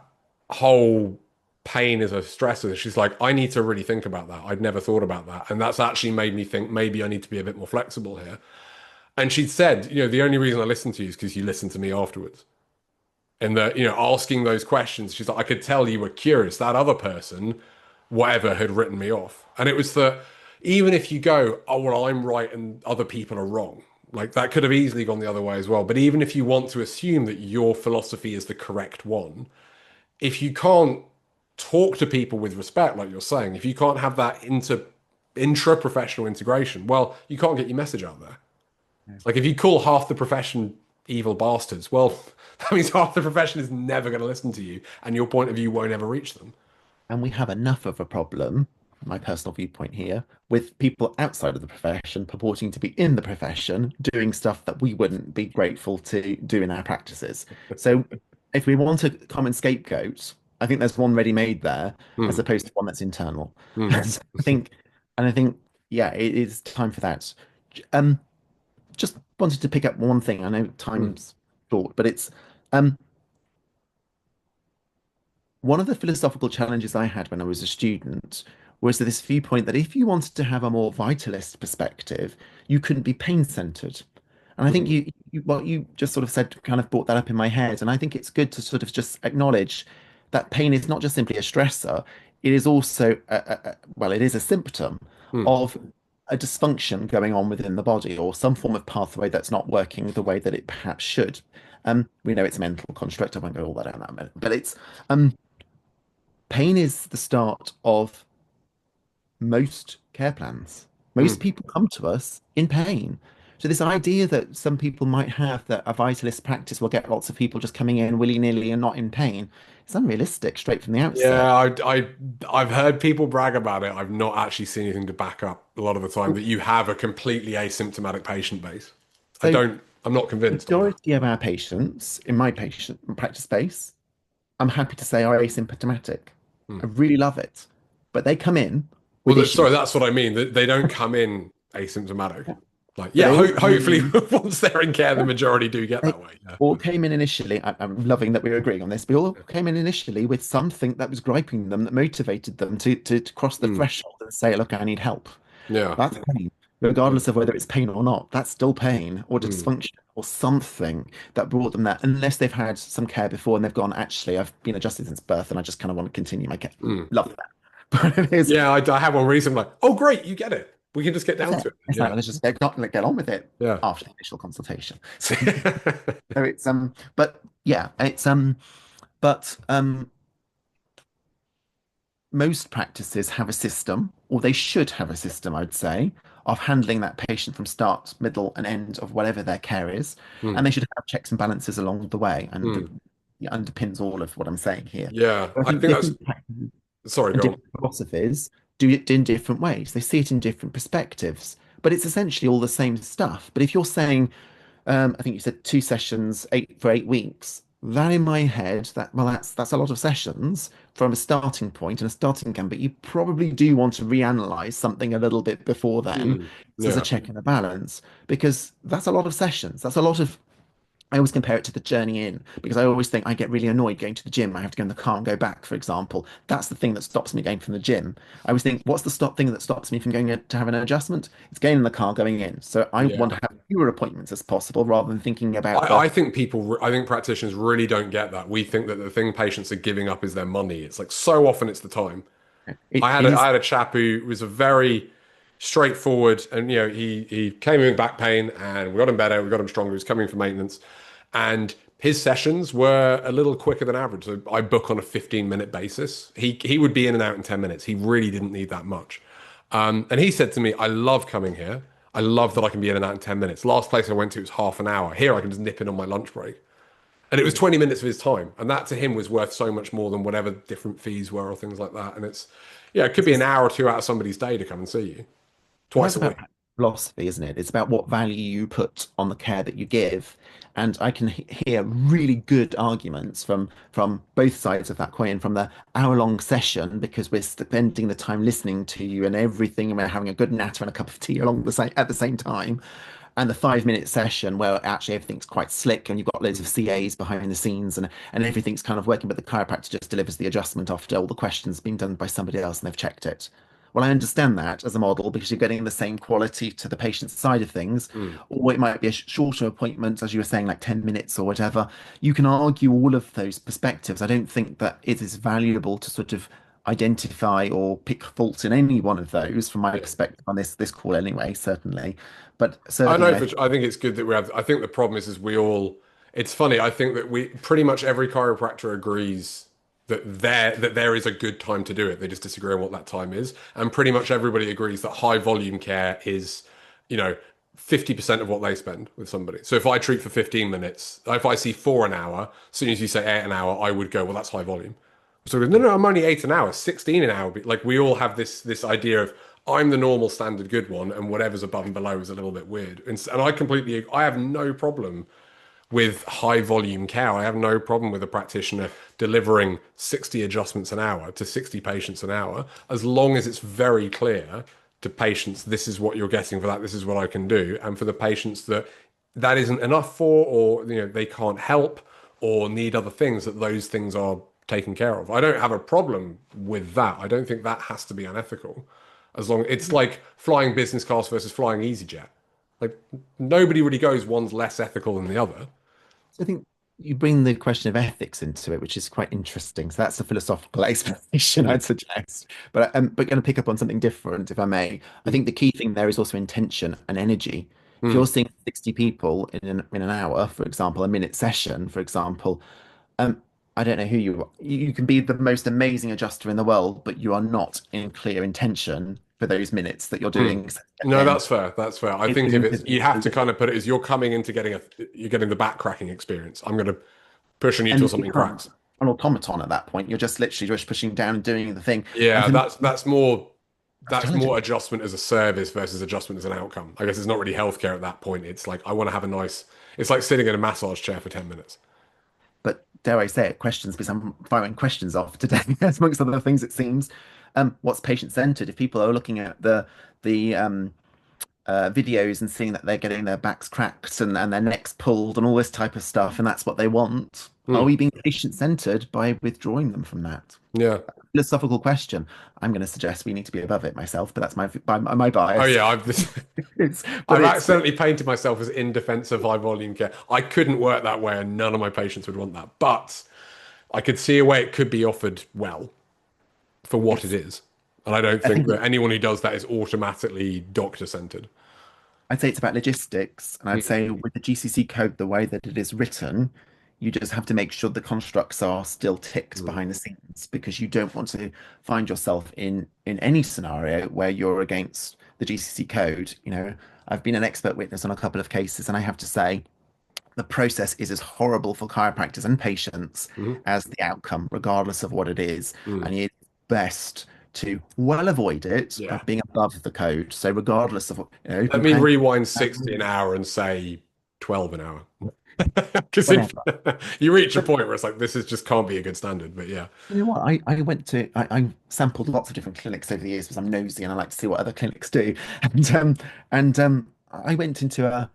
whole pain is a stressor. She's like, I need to really think about that. I'd never thought about that. And that's actually made me think maybe I need to be a bit more flexible here. And she'd said, the only reason I listened to you is because you listened to me afterwards. And that, asking those questions, she's like, I could tell you were curious. That other person, whatever, had written me off. And it was that even if you go, oh, well, I'm right and other people are wrong, like that could have easily gone the other way as well. But even if you want to assume that your philosophy is the correct one, if you can't talk to people with respect, like you're saying, if you can't have that intra-professional integration, well, you can't get your message out there. Like if you call half the profession evil bastards, well, that means half the profession is never going to listen to you, and your point of view won't ever reach them. And we have enough of a problem, my personal viewpoint here, with people outside of the profession purporting to be in the profession doing stuff that we wouldn't be grateful to do in our practices. So if we want a common scapegoat, I think there's one ready-made there, as Mm, opposed to one that's internal. mm, And I think, yeah, it is time for that. Um, just wanted to pick up one thing. I know mm, time's short, but it's um one of the philosophical challenges I had when I was a student was this viewpoint that if you wanted to have a more vitalist perspective, you couldn't be pain-centered. And I think mm. what you just sort of said kind of brought that up in my head. And I think it's good to sort of just acknowledge that pain is not just simply a stressor, it is also, well, it is a symptom Mm. of a dysfunction going on within the body or some form of pathway that's not working the way that it perhaps should. We know it's a mental construct. I won't go all that down that minute, but um, pain is the start of most care plans. Most Mm. people come to us in pain. So this idea that some people might have that a vitalist practice will get lots of people just coming in willy-nilly and not in pain, it's unrealistic straight from the outset. Yeah, I've heard people brag about it. I've not actually seen anything to back up a lot of the time that you have a completely asymptomatic patient base. So I'm not convinced on that. majority of our patients in my patient practice space, I'm happy to say are asymptomatic. Hmm. I really love it. But they come in Well, with sorry, issues. that's what I mean. They don't come in asymptomatic. Like, So yeah, they all come hopefully in, once they're in care, the yeah, majority do get they that way. Yeah. all came in initially. I'm loving that we're agreeing on this. We all came in initially with something that was griping them, that motivated them to cross the Mm. threshold and say, look, I need help. Yeah. That's pain, Yeah. regardless of whether it's pain or not. That's still pain or Mm. dysfunction or something that brought them there, unless they've had some care before and they've gone, actually, I've been adjusted since birth and I just kind of want to continue my care. Mm. Love that. But it is, Yeah, I had one recently. Like, oh, great, you get it. We can just get That's down it. to it. It's like, let's just get on with it Yeah. after the initial consultation. So, Yeah. so it's but yeah, it's but most practices have a system, or they should have a system, I'd say, of handling that patient from start, middle, and end of whatever their care is. Hmm. And they should have checks and balances along the way. And Hmm. it underpins all of what I'm saying here. Yeah. But I I think think that's, different practices sorry, and go on. different philosophies do it in different ways. They see it in different perspectives, but it's essentially all the same stuff. But if you're saying, I think you said 2 sessions, 8 for 8 weeks. That in my head, that's a lot of sessions from a starting point and a starting camp. But you probably do want to reanalyze something a little bit before then, Hmm. so as a Yeah. check and a balance, because that's a lot of sessions. That's a lot of I always compare it to the journey in because I always think I get really annoyed going to the gym. I have to go in the car and go back, for example. That's the thing that stops me going from the gym. I always think, what's the stop thing that stops me from going to have an adjustment? It's getting in the car, going in. So I Yeah. want to have fewer appointments as possible rather than thinking about the I think I think practitioners really don't get that. We think that the thing patients are giving up is their money. It's like so often it's the time. it is I had a chap who was a very straightforward, and he came in with back pain, and we got him better, we got him stronger. He was coming for maintenance, and his sessions were a little quicker than average. So I book on a 15-minute basis. He would be in and out in 10 minutes. He really didn't need that much. And he said to me, "I love coming here. I love that I can be in and out in 10 minutes. Last place I went to was half an hour. Here I can just nip in on my lunch break." And it was 20 minutes of his time. And that to him was worth so much more than whatever different fees were or things like that. And yeah, it could be an hour or two out of somebody's day to come and see you Well, twice that's a week. about philosophy, isn't it? It's about what value you put on the care that you give. And I can hear really good arguments from both sides of that coin, from the hour-long session because we're spending the time listening to you and everything, and we're having a good natter and a cup of tea along the same at the same time, and the 5 minute session where actually everything's quite slick and you've got loads of CAs behind the scenes and everything's kind of working, but the chiropractor just delivers the adjustment after all the questions being done by somebody else and they've checked it. Well, I understand that as a model because you're getting the same quality to the patient's side of things, Mm. or it might be a shorter appointment, as you were saying, like 10 minutes or whatever. You can argue all of those perspectives. I don't think that it is valuable to sort of identify or pick faults in any one of those from my Yeah. perspective on this call anyway, certainly. But I certainly, know I think it's good that we have, I think the problem is we all, it's funny. I think that we pretty much every chiropractor agrees that there is a good time to do it. They just disagree on what that time is. And pretty much everybody agrees that high volume care is, you know, 50% of what they spend with somebody. So if I treat for 15 minutes, if I see four an hour, as soon as you say 8 an hour, I would go, well, that's high volume. So no, no, I'm only 8 an hour, 16 an hour. Like we all have this idea of I'm the normal standard good one, and whatever's above and below is a little bit weird. And I have no problem with high volume care. I have no problem with a practitioner delivering 60 adjustments an hour to 60 patients an hour, as long as it's very clear to patients, this is what you're getting for that, this is what I can do. And for the patients that that isn't enough for, or they can't help or need other things, that those things are taken care of. I don't have a problem with that. I don't think that has to be unethical. As long it's like flying business class versus flying EasyJet. Like nobody really goes one's less ethical than the other. I think you bring the question of ethics into it, which is quite interesting. So that's a philosophical explanation, Mm, I'd suggest. But going to pick up on something different, if I may. I mm, think the key thing there is also intention and energy. If you're mm. seeing 60 people in an hour, for example, a minute session, for example, um, I don't know who you are. You can be the most amazing adjuster in the world, but you are not in clear intention for those minutes that you're Mm. doing. No, And that's fair. That's fair. I it's think if it's you have to invisible. kind of put it as you're coming into you're getting the back cracking experience. I'm going to push on you till And you something become cracks. an automaton at that point. You're just literally just pushing down and doing the thing. And Yeah, for me, that's that's challenging. more adjustment as a service versus adjustment as an outcome. I guess it's not really healthcare at that point. It's like I want to have a nice. It's like sitting in a massage chair for 10 minutes. But dare I say it, questions, because I'm firing questions off today, as amongst other things, it seems. What's patient-centered? If people are looking at the videos and seeing that they're getting their backs cracked and their necks pulled and all this type of stuff, and that's what they want, are Hmm. we being patient-centered by withdrawing them from that? Yeah. Philosophical question. I'm going to suggest we need to be above it myself, but that's my Oh bias. yeah. It's, but I've it's accidentally painted myself as in defense of high volume care. I couldn't work that way, and none of my patients would want that. But I could see a way it could be offered well for what it it's is. And I don't I think think that anyone who does that is automatically doctor-centered. I'd say it's about logistics, and I'd Mm, say with the GCC code, the way that it is written, you just have to make sure the constructs are still ticked mm, behind the scenes because you don't want to find yourself in any scenario where you're against the GCC code. I've been an expert witness on a couple of cases, and I have to say the process is as horrible for chiropractors and patients mhm, as the outcome, regardless of what it is. mm. And it's best to well avoid it Yeah. of being above the code. So regardless of Let open me plan, rewind 60 an hour and say 12 an hour. Because whatever. you reach a But point where it's like, this is just can't be a good standard. But yeah. you know what? I sampled lots of different clinics over the years because I'm nosy and I like to see what other clinics do. And I went into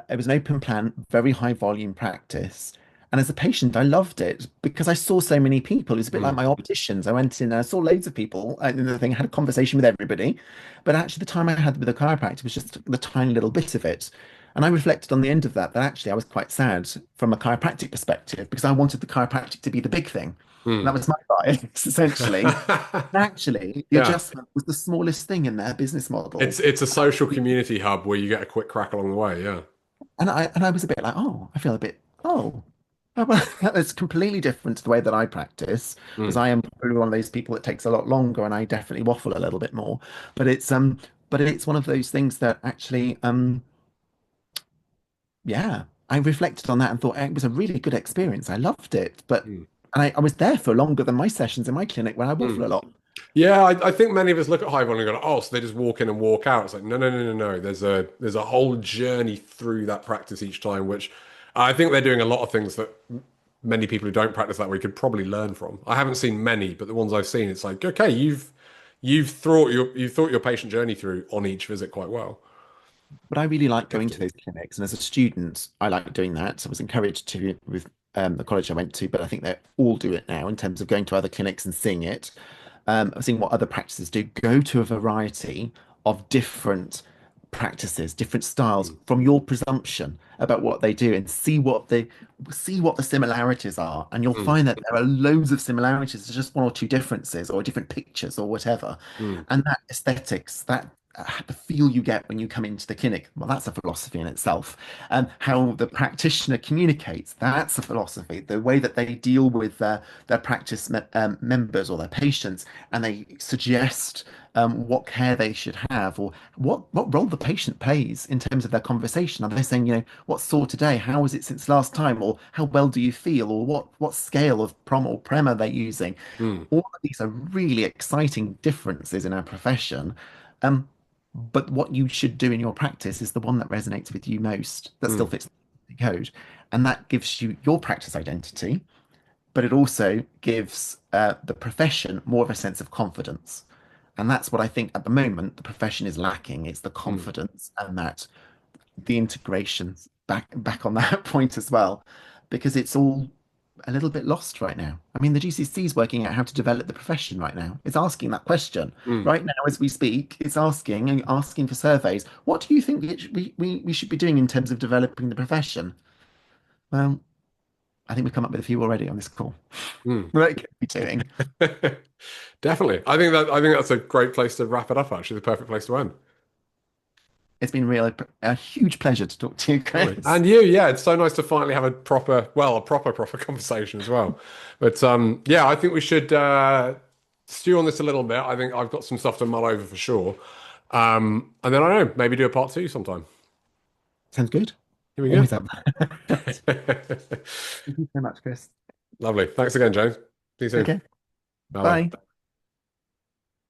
it was an open plan, very high volume practice. And as a patient, I loved it because I saw so many people. It was a bit like Mm, my opticians. I went in and I saw loads of people and the thing had a conversation with everybody. But actually, the time I had with a chiropractor was just the tiny little bit of it. And I reflected on the end of that actually I was quite sad from a chiropractic perspective because I wanted the chiropractic to be the big thing. And that mm. was my bias, essentially. Actually, the Yeah. adjustment was the smallest thing in their business model. It's a social community hub where you get a quick crack along the way. Yeah. And I was a bit like, oh, I feel a bit, oh, that's completely different to the way that I practice because Mm, I am probably one of those people that takes a lot longer and I definitely waffle a little bit more. But it's one of those things that actually yeah, I reflected on that and thought it was a really good experience. I loved it. mm, I was there for longer than my sessions in my clinic where I waffle a mm. lot. Yeah, I think many of us look at high volume and go, oh, so they just walk in and walk out. It's like, no, no, no, no, no. There's a whole journey through that practice each time, which I think they're doing a lot of things that many people who don't practice that way could probably learn from. I haven't seen many, but the ones I've seen, it's like, okay, you've thought your patient journey through on each visit quite well. But I really like going to Gifted. those clinics, and as a student, I like doing that. So I was encouraged to with the college I went to, but I think they all do it now in terms of going to other clinics and seeing it, seeing what other practices do. Go to a variety of different practices, different styles Mm, from your presumption about what they do, and see what the similarities are. And you'll mm, find that there are loads of similarities. There's just one or two differences, or different pictures, or whatever. mm, And that aesthetics, that the feel you get when you come into the clinic, well, that's a philosophy in itself. And how the practitioner communicates, that's a philosophy. The way that they deal with their practice members or their patients, and they suggest what care they should have, or what role the patient plays in terms of their conversation. Are they saying, what's sore today? How was it since last time? Or how well do you feel? Or what scale of prom or prem are they using? mm, All of these are really exciting differences in our profession. Um, but what you should do in your practice is the one that resonates with you most, that still mm, fits the code. And that gives you your practice identity, but it also gives the profession more of a sense of confidence. And that's what I think at the moment the profession is lacking. It's the mm, confidence and that the integrations back on that point as well, because it's all a little bit lost right now. I mean, the GCC is working out how to develop the profession right now. It's asking that question mm. right now as we speak. It's asking for surveys. What do you think we should be doing in terms of developing the profession? Well, I think we've come up with a few already on this call. Mm. What could be doing? Definitely. I think that's a great place to wrap it up, actually, the perfect place to end. It's been really a huge pleasure to talk to you, Lovely. Chris. And you, yeah, it's so nice to finally have a proper conversation as well. But yeah, I think we should stew on this a little bit. I think I've got some stuff to mull over for sure. And then I don't know, maybe do a part two sometime. Sounds good. Here we Always go. up. Thank you so much, Chris. Lovely. Thanks again, James. See you soon. Okay, Bye bye. bye.